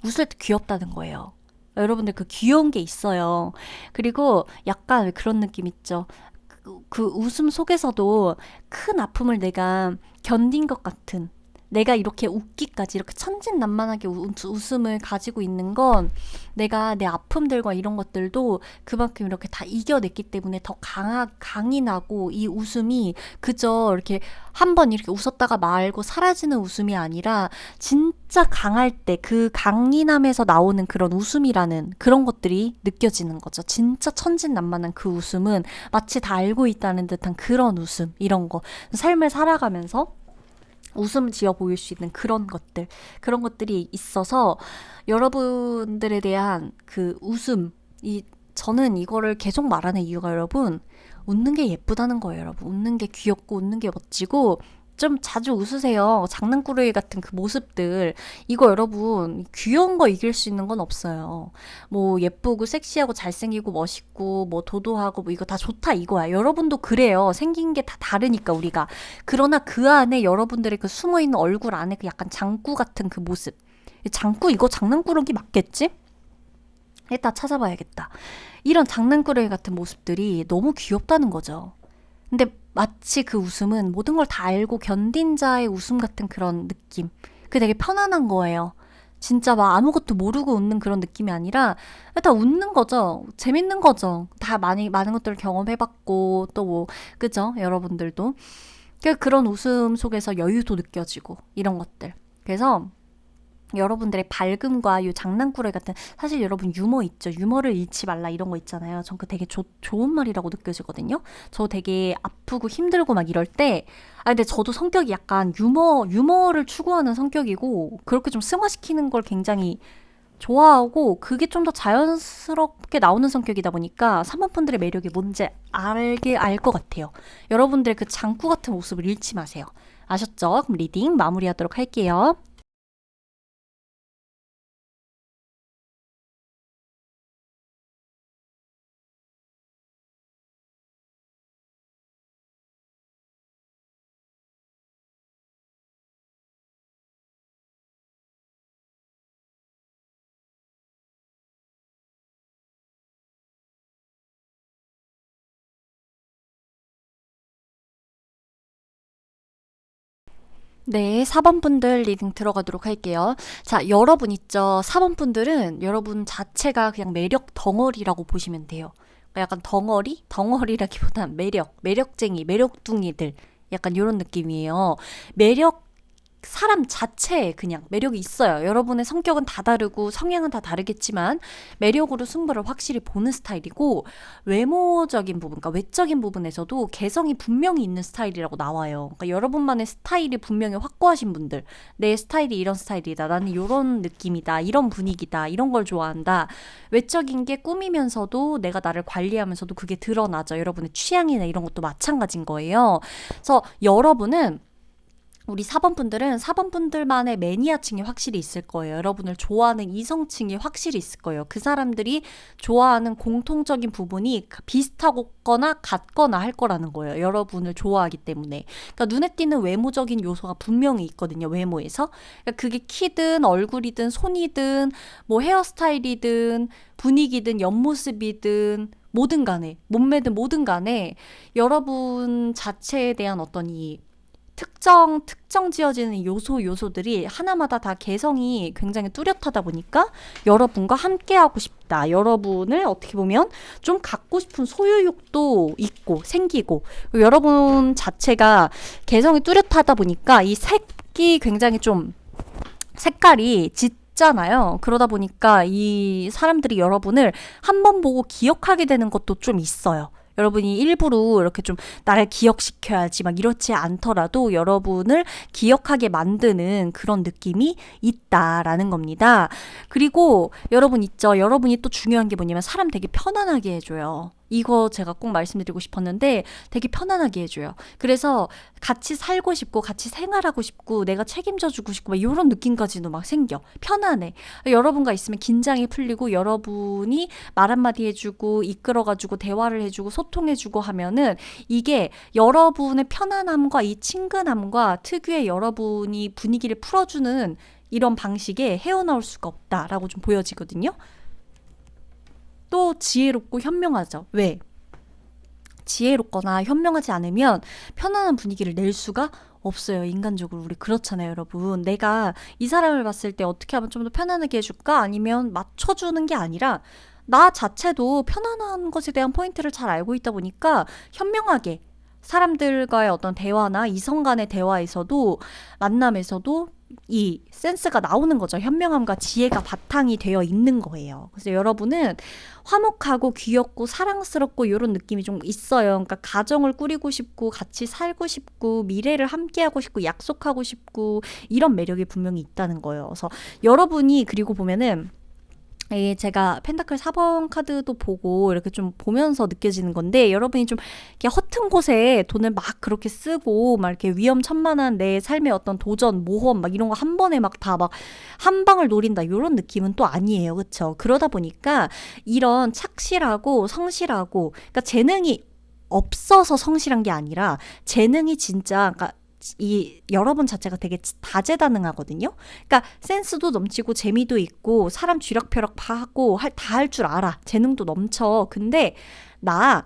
A: 웃을 때 귀엽다는 거예요. 여러분들 그 귀여운 게 있어요. 그리고 약간 그런 느낌 있죠. 그 웃음 속에서도 큰 아픔을 내가 견딘 것 같은 내가 이렇게 웃기까지 이렇게 천진난만하게 웃음을 가지고 있는 건 내가 내 아픔들과 이런 것들도 그만큼 이렇게 다 이겨냈기 때문에 더 강인하고 이 웃음이 그저 이렇게 한번 이렇게 웃었다가 말고 사라지는 웃음이 아니라 진짜 강할 때 그 강인함에서 나오는 그런 웃음이라는 그런 것들이 느껴지는 거죠. 진짜 천진난만한 그 웃음은 마치 다 알고 있다는 듯한 그런 웃음 이런 거 삶을 살아가면서 웃음 지어 보일 수 있는 그런 것들이 있어서 여러분들에 대한 그 저는 이거를 계속 말하는 이유가 여러분 웃는 게 예쁘다는 거예요. 여러분 웃는 게 귀엽고 웃는 게 멋지고 좀 자주 웃으세요. 장난꾸러기 같은 그 모습들 이거 여러분 귀여운 거 이길 수 있는 건 없어요. 뭐 예쁘고 섹시하고 잘생기고 멋있고 뭐 도도하고 뭐 이거 다 좋다 이거야. 여러분도 그래요. 생긴 게 다 다르니까 우리가. 그러나 그 안에 여러분들의 그 숨어있는 얼굴 안에 그 약간 장구 같은 그 모습. 장구 이거 장난꾸러기 맞겠지? 이따 찾아봐야겠다. 이런 장난꾸러기 같은 모습들이 너무 귀엽다는 거죠. 근데 마치 그 웃음은 모든 걸 다 알고 견딘 자의 웃음 같은 그런 느낌. 그게 되게 편안한 거예요. 진짜 막 아무것도 모르고 웃는 그런 느낌이 아니라 다 웃는 거죠. 재밌는 거죠. 다 많은 것들을 경험해봤고 또 뭐 그죠? 여러분들도. 그런 웃음 속에서 여유도 느껴지고 이런 것들. 그래서 여러분들의 밝음과 이 장난꾸러기 같은 사실 여러분 유머 있죠. 유머를 잃지 말라 이런 거 있잖아요. 전 그 되게 좋은 말이라고 느껴지거든요. 저 되게 아프고 힘들고 막 이럴 때 근데 저도 성격이 약간 유머를 추구하는 성격이고 그렇게 좀 승화시키는 걸 굉장히 좋아하고 그게 좀 더 자연스럽게 나오는 성격이다 보니까 3번 분들의 매력이 뭔지 알 것 같아요. 여러분들의 그 장구 같은 모습을 잃지 마세요. 아셨죠? 그럼 리딩 마무리하도록 할게요. 네, 4번 분들 리딩 들어가도록 할게요. 자, 여러분 있죠? 4번 분들은 여러분 자체가 그냥 매력 덩어리라고 보시면 돼요. 그러니까 약간 덩어리? 덩어리라기보단 매력쟁이, 매력둥이들. 약간 이런 느낌이에요. 매력 사람 자체에 그냥 매력이 있어요. 여러분의 성격은 다 다르고 성향은 다 다르겠지만 매력으로 승부를 확실히 보는 스타일이고 외모적인 부분, 그러니까 외적인 부분에서도 개성이 분명히 있는 스타일이라고 나와요. 그러니까 여러분만의 스타일이 분명히 확고하신 분들, 내 스타일이 이런 스타일이다, 나는 이런 느낌이다, 이런 분위기다, 이런 걸 좋아한다. 외적인 게 꾸미면서도 내가 나를 관리하면서도 그게 드러나죠. 여러분의 취향이나 이런 것도 마찬가지인 거예요. 그래서 여러분은 우리 4번 분들은 4번 분들만의 매니아층이 확실히 있을 거예요. 여러분을 좋아하는 이성층이 확실히 있을 거예요. 그 사람들이 좋아하는 공통적인 부분이 비슷하거나 같거나 할 거라는 거예요. 여러분을 좋아하기 때문에. 그러니까 눈에 띄는 외모적인 요소가 분명히 있거든요. 외모에서. 그러니까 그게 키든 얼굴이든 손이든 뭐 헤어스타일이든 분위기든 옆모습이든 뭐든 간에 몸매든 뭐든 간에 여러분 자체에 대한 어떤 이 특정 지어지는 요소들이 하나마다 다 개성이 굉장히 뚜렷하다 보니까 여러분과 함께하고 싶다. 여러분을 어떻게 보면 좀 갖고 싶은 소유욕도 있고 생기고 여러분 자체가 개성이 뚜렷하다 보니까 이 색이 굉장히 좀 색깔이 짙잖아요. 그러다 보니까 이 사람들이 여러분을 한 번 보고 기억하게 되는 것도 좀 있어요. 여러분이 일부러 이렇게 좀 나를 기억시켜야지 막 이렇지 않더라도 여러분을 기억하게 만드는 그런 느낌이 있다라는 겁니다. 그리고 여러분 있죠? 여러분이 또 중요한 게 뭐냐면 사람 되게 편안하게 해줘요. 이거 제가 꼭 말씀드리고 싶었는데 되게 편안하게 해줘요. 그래서 같이 살고 싶고 같이 생활하고 싶고 내가 책임져주고 싶고 막 이런 느낌까지도 막 생겨. 편안해. 여러분과 있으면 긴장이 풀리고 여러분이 말 한마디 해주고 이끌어가지고 대화를 해주고 소통해주고 하면은 이게 여러분의 편안함과 이 친근함과 특유의 여러분이 분위기를 풀어주는 이런 방식에 헤어나올 수가 없다라고 좀 보여지거든요. 또 지혜롭고 현명하죠. 왜? 지혜롭거나 현명하지 않으면 편안한 분위기를 낼 수가 없어요. 인간적으로 우리 그렇잖아요, 여러분. 내가 이 사람을 봤을 때 어떻게 하면 좀 더 편안하게 해줄까? 아니면 맞춰주는 게 아니라 나 자체도 편안한 것에 대한 포인트를 잘 알고 있다 보니까 현명하게 사람들과의 어떤 대화나 이성 간의 대화에서도 만남에서도 이 센스가 나오는 거죠. 현명함과 지혜가 바탕이 되어 있는 거예요. 그래서 여러분은 화목하고 귀엽고 사랑스럽고 이런 느낌이 좀 있어요. 그러니까 가정을 꾸리고 싶고 같이 살고 싶고 미래를 함께하고 싶고 약속하고 싶고 이런 매력이 분명히 있다는 거예요. 그래서 여러분이 그리고 보면은 예, 제가 펜타클 4번 카드도 보고 이렇게 좀 보면서 느껴지는 건데 여러분이 좀 이렇게 허튼 곳에 돈을 막 그렇게 쓰고 막 이렇게 위험천만한 내 삶의 어떤 도전, 모험 막 이런 거 한 번에 막 다 막 한 방을 노린다 이런 느낌은 또 아니에요. 그렇죠? 그러다 보니까 이런 착실하고 성실하고 그러니까 재능이 없어서 성실한 게 아니라 재능이 진짜 그러니까 이 여러분 자체가 되게 다재다능하거든요. 그러니까 센스도 넘치고 재미도 있고 사람 쥐락펴락 파하고 다 할 줄 알아. 재능도 넘쳐. 근데 나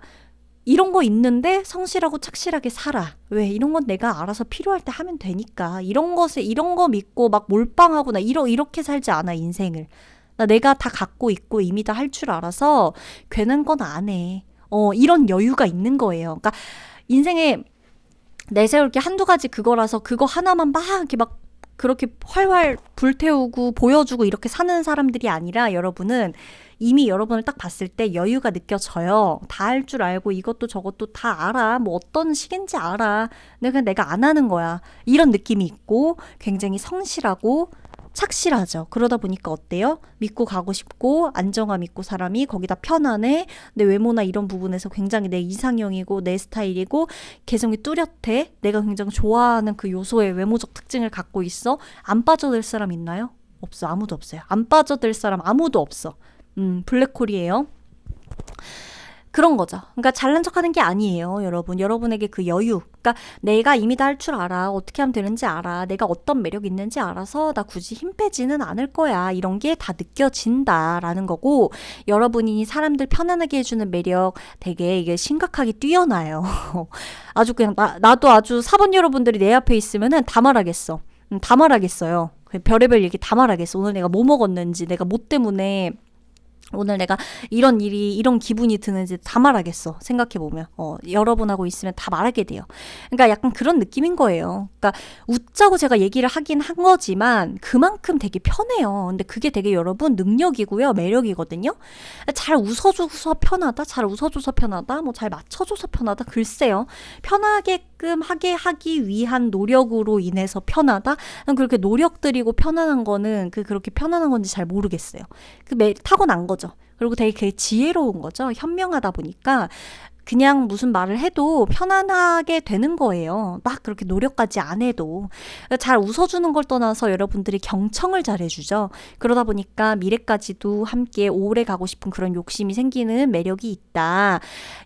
A: 이런 거 있는데 성실하고 착실하게 살아. 왜? 이런 건 내가 알아서 필요할 때 하면 되니까. 이런 거 믿고 막 몰빵하고 나 이렇게 살지 않아, 인생을. 나 내가 다 갖고 있고 이미 다 할 줄 알아서 괜한 건 안 해. 이런 여유가 있는 거예요. 그러니까 인생에 내세울 게 한두 가지 그거라서 그거 하나만 막 이렇게 막 그렇게 활활 불태우고 보여주고 이렇게 사는 사람들이 아니라 여러분은 이미 여러분을 딱 봤을 때 여유가 느껴져요. 다 할 줄 알고 이것도 저것도 다 알아. 뭐 어떤 식인지 알아. 근데 그냥 내가 안 하는 거야. 이런 느낌이 있고 굉장히 성실하고 착실하죠. 그러다 보니까 어때요? 믿고 가고 싶고 안정감 있고 사람이 거기다 편안해. 내 외모나 이런 부분에서 굉장히 내 이상형이고 내 스타일이고 개성이 뚜렷해. 내가 굉장히 좋아하는 그 요소의 외모적 특징을 갖고 있어. 안 빠져들 사람 있나요? 없어. 아무도 없어요. 안 빠져들 사람 아무도 없어. 블랙홀이에요. 그런 거죠. 그러니까 잘난 척하는 게 아니에요, 여러분. 여러분에게 그 여유. 그러니까 내가 이미 다 할 줄 알아. 어떻게 하면 되는지 알아. 내가 어떤 매력이 있는지 알아서 나 굳이 힘 빼지는 않을 거야. 이런 게 다 느껴진다라는 거고, 여러분이 사람들 편안하게 해주는 매력 되게 이게 심각하게 뛰어나요. 아주 그냥 나도 아주 사본 여러분들이 내 앞에 있으면은 다 말하겠어. 다 말하겠어요. 별의별 얘기 다 말하겠어. 오늘 내가 뭐 먹었는지, 내가 뭐 때문에 오늘 내가 이런 일이 이런 기분이 드는지 다 말하겠어. 생각해보면 여러분하고 있으면 다 말하게 돼요. 그러니까 약간 그런 느낌인 거예요. 그러니까 웃자고 제가 얘기를 하긴 한 거지만 그만큼 되게 편해요. 근데 그게 되게 여러분 능력이고요, 매력이거든요. 잘 웃어줘서 편하다, 잘 웃어줘서 편하다, 뭐 잘 맞춰줘서 편하다. 글쎄요, 편하게끔 하기 위한 노력으로 인해서 편하다. 그렇게 노력 들이고 편안한 거는 그렇게 편안한 건지 잘 모르겠어요. 타고난 거죠. 그리고 되게 지혜로운 거죠. 현명하다 보니까 그냥 무슨 말을 해도 편안하게 되는 거예요. 막 그렇게 노력까지 안 해도. 잘 웃어주는 걸 떠나서 여러분들이 경청을 잘 해주죠. 그러다 보니까 미래까지도 함께 오래 가고 싶은 그런 욕심이 생기는 매력이 있다.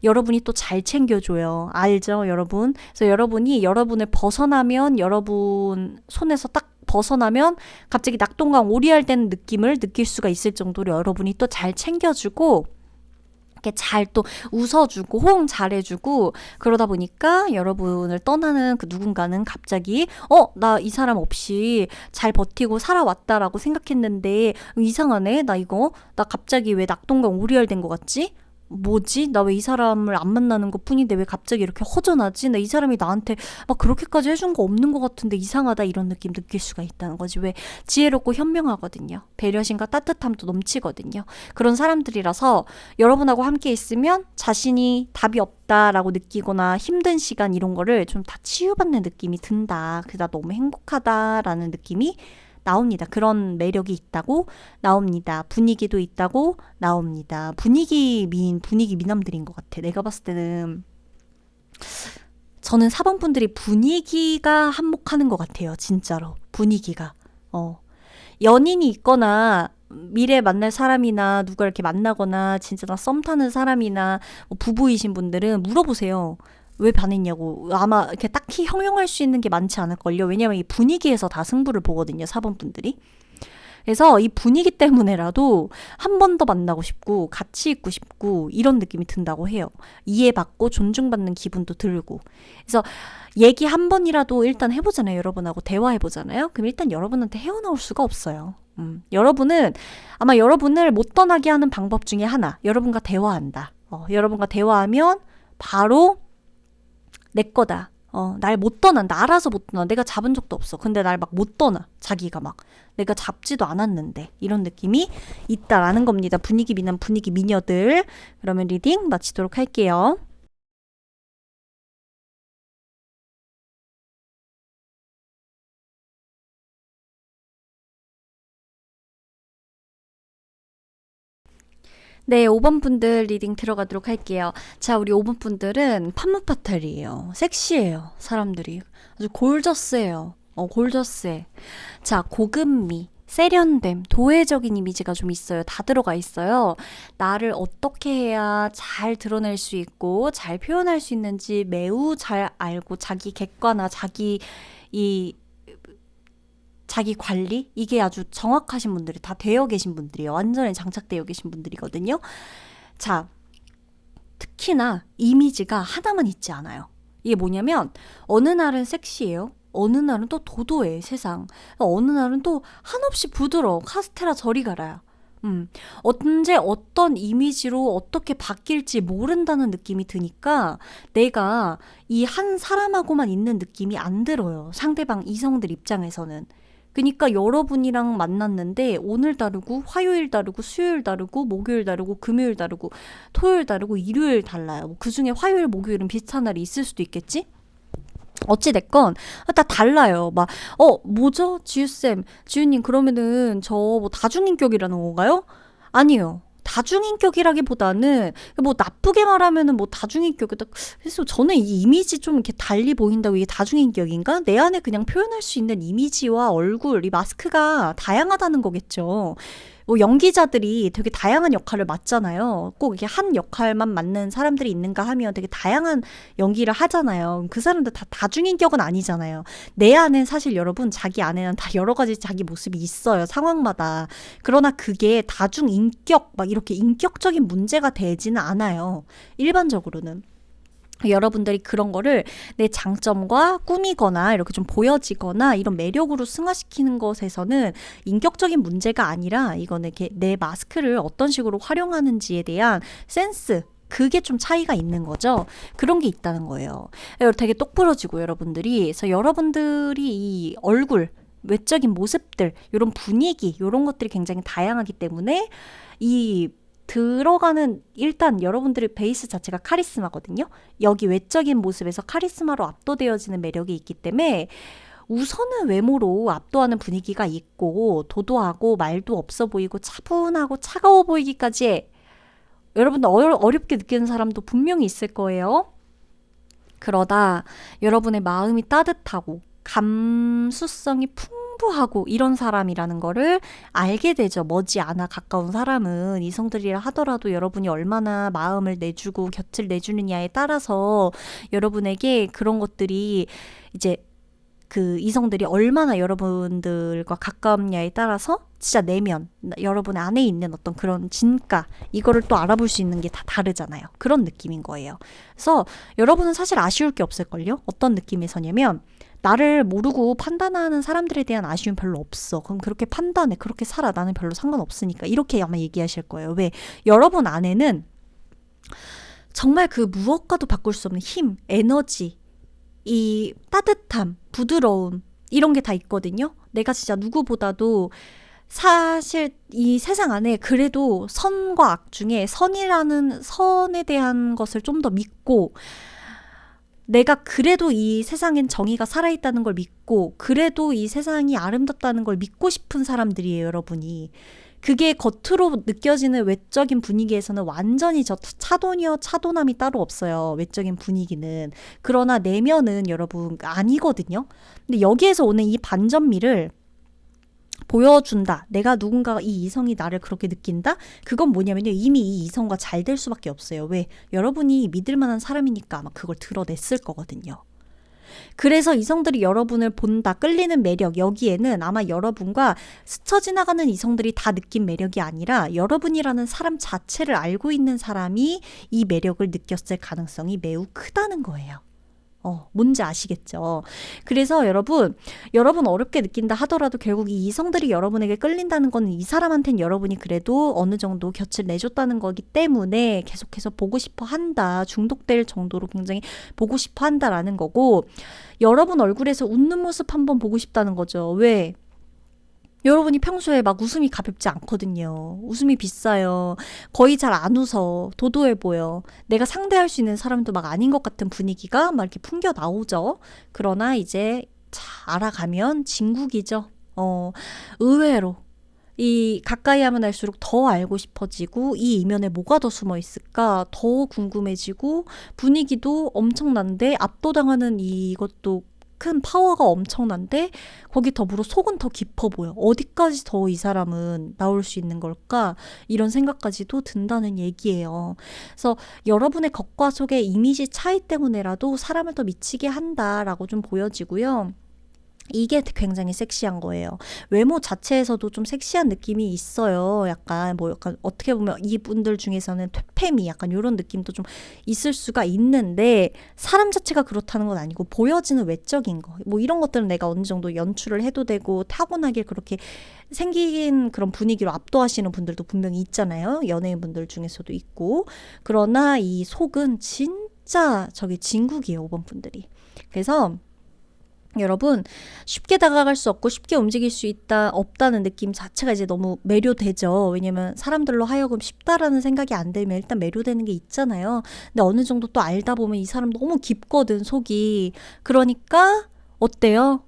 A: 여러분이 또 잘 챙겨줘요. 알죠, 여러분? 그래서 여러분이 여러분을 벗어나면, 여러분 손에서 딱 벗어나면 갑자기 낙동강 오리알되는 느낌을 느낄 수가 있을 정도로 여러분이 또 잘 챙겨주고 이렇게 잘 또 웃어주고 호응 잘해주고, 그러다 보니까 여러분을 떠나는 그 누군가는 갑자기 나 이 사람 없이 잘 버티고 살아왔다라고 생각했는데 이상하네, 나 갑자기 왜 낙동강 오리알 된 것 같지? 뭐지? 나 왜 이 사람을 안 만나는 것 뿐인데 왜 갑자기 이렇게 허전하지? 나 이 사람이 나한테 막 그렇게까지 해준 거 없는 것 같은데 이상하다, 이런 느낌 느낄 수가 있다는 거지. 왜? 지혜롭고 현명하거든요. 배려심과 따뜻함도 넘치거든요. 그런 사람들이라서 여러분하고 함께 있으면 자신이 답이 없다라고 느끼거나 힘든 시간 이런 거를 좀 다 치유받는 느낌이 든다. 그래서 나 너무 행복하다라는 느낌이 나옵니다. 그런 매력이 있다고 나옵니다. 분위기도 있다고 나옵니다. 분위기 미남들인 것 같아. 내가 봤을 때는 저는 4번 분들이 분위기가 한몫하는 것 같아요. 진짜로 분위기가. 연인이 있거나 미래 만날 사람이나 누가 이렇게 만나거나 진짜 나 썸 타는 사람이나 뭐 부부이신 분들은 물어보세요. 왜 반했냐고. 아마 이렇게 딱히 형용할 수 있는 게 많지 않을걸요. 왜냐면 이 분위기에서 다 승부를 보거든요, 4번 분들이. 그래서 이 분위기 때문에라도 한 번 더 만나고 싶고 같이 있고 싶고 이런 느낌이 든다고 해요. 이해받고 존중받는 기분도 들고. 그래서 얘기 한 번이라도 일단 해보잖아요. 여러분하고 대화해보잖아요. 그럼 일단 여러분한테 헤어나올 수가 없어요. 여러분은 아마 여러분을 못 떠나게 하는 방법 중에 하나, 여러분과 대화한다. 여러분과 대화하면 바로 내 거다. 날 못 떠난다. 알아서 못 떠나. 내가 잡은 적도 없어. 근데 날 막 못 떠나. 자기가 막 내가 잡지도 않았는데, 이런 느낌이 있다라는 겁니다. 분위기 미남, 분위기 미녀들. 그러면 리딩 마치도록 할게요. 네, 5번 분들 리딩 들어가도록 할게요. 자, 우리 5번 분들은 판무파탈이에요. 섹시해요, 사람들이. 아주 골저스해요. 골저스해. 자, 고급미, 세련됨, 도회적인 이미지가 좀 있어요. 다 들어가 있어요. 나를 어떻게 해야 잘 드러낼 수 있고 잘 표현할 수 있는지 매우 잘 알고, 자기 객관화, 자기 관리? 이게 아주 정확하신 분들이 다 되어 계신 분들이에요. 완전히 장착되어 계신 분들이거든요. 자, 특히나 이미지가 하나만 있지 않아요. 이게 뭐냐면 어느 날은 섹시해요. 어느 날은 또 도도해, 세상. 어느 날은 또 한없이 부드러워. 카스테라 저리 가라요. 언제 어떤 이미지로 어떻게 바뀔지 모른다는 느낌이 드니까 내가 이 한 사람하고만 있는 느낌이 안 들어요. 상대방 이성들 입장에서는. 그러니까 여러분이랑 만났는데 오늘 다르고 화요일 다르고 수요일 다르고 목요일 다르고 금요일 다르고 토요일 다르고 일요일 달라요. 그 중에 화요일 목요일은 비슷한 날이 있을 수도 있겠지? 어찌됐건 다 달라요. 막 뭐죠? 지우쌤, 지우님 그러면은 저 뭐 다중인격이라는 건가요? 아니요. 다중인격이라기보다는 뭐 나쁘게 말하면은 뭐 다중인격이다. 그래서 저는 이 이미지 좀 이렇게 달리 보인다고 이게 다중인격인가? 내 안에 그냥 표현할 수 있는 이미지와 얼굴, 이 마스크가 다양하다는 거겠죠. 뭐 연기자들이 되게 다양한 역할을 맡잖아요. 꼭 이게 한 역할만 맡는 사람들이 있는가 하면 되게 다양한 연기를 하잖아요. 그 사람들 다 다중인격은 아니잖아요. 내 안엔 사실 여러분 자기 안에는 다 여러 가지 자기 모습이 있어요. 상황마다. 그러나 그게 다중인격 막 이렇게 인격적인 문제가 되지는 않아요. 일반적으로는. 여러분들이 그런 거를 내 장점과 꾸미거나 이렇게 좀 보여지거나 이런 매력으로 승화시키는 것에서는 인격적인 문제가 아니라 이거는 이렇게 내 마스크를 어떤 식으로 활용하는지에 대한 센스, 그게 좀 차이가 있는 거죠. 그런 게 있다는 거예요. 되게 똑부러지고 여러분들이. 그래서 여러분들이 이 얼굴, 외적인 모습들, 이런 분위기, 이런 것들이 굉장히 다양하기 때문에 이 들어가는 일단 여러분들의 베이스 자체가 카리스마거든요. 여기 외적인 모습에서 카리스마로 압도되어지는 매력이 있기 때문에 우선은 외모로 압도하는 분위기가 있고 도도하고 말도 없어 보이고 차분하고 차가워 보이기까지 여러분들 어렵게 느끼는 사람도 분명히 있을 거예요. 그러다 여러분의 마음이 따뜻하고 감수성이 풍부하고 이런 사람이라는 거를 알게 되죠. 머지않아 가까운 사람은 이성들이라 하더라도 여러분이 얼마나 마음을 내주고 곁을 내주느냐에 따라서 여러분에게 그런 것들이 이제 그 이성들이 얼마나 여러분들과 가깝냐에 따라서 진짜 내면 여러분의 안에 있는 어떤 그런 진가 이거를 또 알아볼 수 있는 게 다 다르잖아요. 그런 느낌인 거예요. 그래서 여러분은 사실 아쉬울 게 없을걸요. 어떤 느낌에서냐면 나를 모르고 판단하는 사람들에 대한 아쉬움 별로 없어. 그럼 그렇게 판단해. 그렇게 살아. 나는 별로 상관없으니까. 이렇게 아마 얘기하실 거예요. 왜? 여러분 안에는 정말 그 무엇과도 바꿀 수 없는 힘, 에너지, 이 따뜻함, 부드러움 이런 게 다 있거든요. 내가 진짜 누구보다도 사실 이 세상 안에 그래도 선과 악 중에 선이라는 선에 대한 것을 좀 더 믿고 내가 그래도 이 세상엔 정의가 살아있다는 걸 믿고 그래도 이 세상이 아름답다는 걸 믿고 싶은 사람들이에요, 여러분이. 그게 겉으로 느껴지는 외적인 분위기에서는 완전히 저 차도녀, 차도남이 따로 없어요. 외적인 분위기는. 그러나 내면은 여러분 아니거든요. 근데 여기에서 오는 이 반전미를 보여준다. 내가 누군가 이 이성이 나를 그렇게 느낀다? 그건 뭐냐면요. 이미 이 이성과 잘 될 수밖에 없어요. 왜? 여러분이 믿을 만한 사람이니까 아마 그걸 드러냈을 거거든요. 그래서 이성들이 여러분을 본다, 끌리는 매력, 여기에는 아마 여러분과 스쳐 지나가는 이성들이 다 느낀 매력이 아니라 여러분이라는 사람 자체를 알고 있는 사람이 이 매력을 느꼈을 가능성이 매우 크다는 거예요. 뭔지 아시겠죠? 그래서 여러분 어렵게 느낀다 하더라도 결국 이 이성들이 여러분에게 끌린다는 건 이 사람한테는 여러분이 그래도 어느 정도 곁을 내줬다는 거기 때문에 계속해서 보고 싶어 한다. 중독될 정도로 굉장히 보고 싶어 한다라는 거고 여러분 얼굴에서 웃는 모습 한번 보고 싶다는 거죠. 왜? 여러분이 평소에 막 웃음이 가볍지 않거든요. 웃음이 비싸요. 거의 잘 안 웃어. 도도해 보여. 내가 상대할 수 있는 사람도 막 아닌 것 같은 분위기가 막 이렇게 풍겨 나오죠. 그러나 이제 알아가면 진국이죠. 의외로. 이 가까이 하면 할수록 더 알고 싶어지고 이 이면에 뭐가 더 숨어 있을까 더 궁금해지고 분위기도 엄청난데 압도당하는 이것도 큰 파워가 엄청난데 거기 더불어 속은 더 깊어 보여. 어디까지 더 이 사람은 나올 수 있는 걸까? 이런 생각까지도 든다는 얘기예요. 그래서 여러분의 겉과 속의 이미지 차이 때문에라도 사람을 더 미치게 한다라고 좀 보여지고요. 이게 굉장히 섹시한 거예요. 외모 자체에서도 좀 섹시한 느낌이 있어요. 약간 어떻게 보면 이분들 중에서는 퇴폐미 약간 이런 느낌도 좀 있을 수가 있는데 사람 자체가 그렇다는 건 아니고 보여지는 외적인 거 뭐 이런 것들은 내가 어느 정도 연출을 해도 되고 타고나게 그렇게 생긴 그런 분위기로 압도하시는 분들도 분명히 있잖아요. 연예인분들 중에서도 있고. 그러나 이 속은 진짜 저기 진국이에요. 5번 분들이. 그래서 여러분, 쉽게 다가갈 수 없고 쉽게 움직일 수 없다는 느낌 자체가 이제 너무 매료되죠. 왜냐면 사람들로 하여금 쉽다라는 생각이 안 들면 일단 매료되는 게 있잖아요. 근데 어느 정도 또 알다 보면 이 사람 너무 깊거든, 속이. 그러니까 어때요?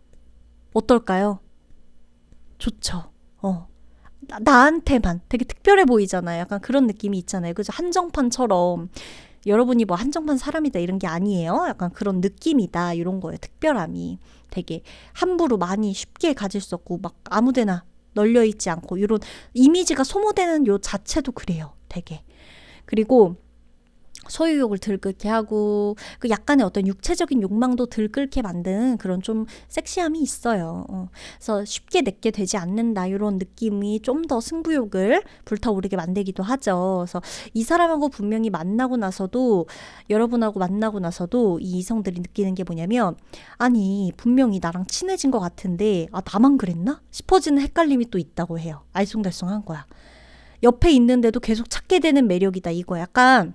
A: 어떨까요? 좋죠. 나한테만 되게 특별해 보이잖아요. 약간 그런 느낌이 있잖아요. 그죠? 한정판처럼. 여러분이 뭐 한정판 사람이다 이런 게 아니에요. 약간 그런 느낌이다 이런 거예요. 특별함이 되게 함부로 많이 쉽게 가질 수 없고 막 아무데나 널려 있지 않고 이런 이미지가 소모되는 요 자체도 그래요. 되게. 그리고 소유욕을 들끓게 하고 그 약간의 어떤 육체적인 욕망도 들끓게 만드는 그런 좀 섹시함이 있어요. 그래서 쉽게 내게 되지 않는다 이런 느낌이 좀 더 승부욕을 불타오르게 만들기도 하죠. 그래서 이 사람하고 분명히 만나고 나서도 여러분하고 만나고 나서도 이 이성들이 느끼는 게 뭐냐면 아니 분명히 나랑 친해진 것 같은데 아 나만 그랬나? 싶어지는 헷갈림이 또 있다고 해요. 알쏭달쏭한 거야. 옆에 있는데도 계속 찾게 되는 매력이다 이거 약간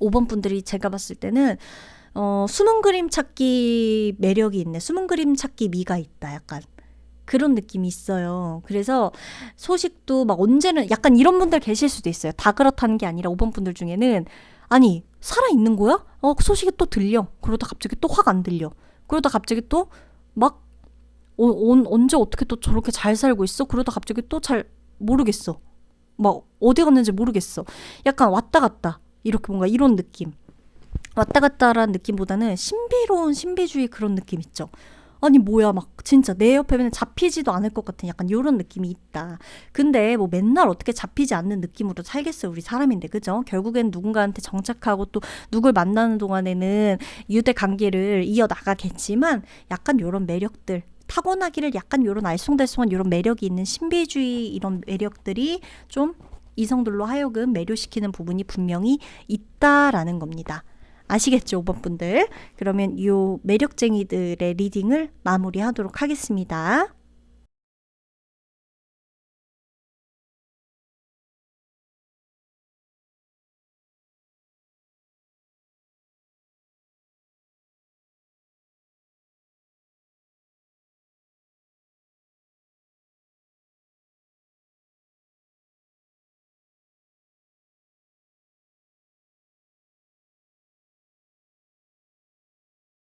A: 5번 분들이 제가 봤을 때는 숨은 그림 찾기 매력이 있네. 숨은 그림 찾기 미가 있다. 약간 그런 느낌이 있어요. 그래서 소식도 막 언제는 약간 이런 분들 계실 수도 있어요. 다 그렇다는 게 아니라 5번 분들 중에는 아니 살아있는 거야? 소식이 또 들려. 그러다 갑자기 또 확 안 들려. 그러다 갑자기 또 막 언제 어떻게 또 저렇게 잘 살고 있어? 그러다 갑자기 또 잘 모르겠어. 막 어디 갔는지 모르겠어. 약간 왔다 갔다. 이렇게 뭔가 이런 느낌. 왔다 갔다라는 느낌보다는 신비로운 신비주의 그런 느낌 있죠. 아니 뭐야 막 진짜 내 옆에는 잡히지도 않을 것 같은 약간 이런 느낌이 있다. 근데 뭐 맨날 어떻게 잡히지 않는 느낌으로 살겠어요. 우리 사람인데 그죠? 결국엔 누군가한테 정착하고 또 누굴 만나는 동안에는 유대 관계를 이어나가겠지만 약간 이런 매력들 타고나기를 약간 이런 알쏭달쏭한 이런 매력이 있는 신비주의 이런 매력들이 좀 이성들로 하여금 매료시키는 부분이 분명히 있다라는 겁니다. 아시겠죠, 5번 분들? 그러면 이 매력쟁이들의 리딩을 마무리하도록 하겠습니다.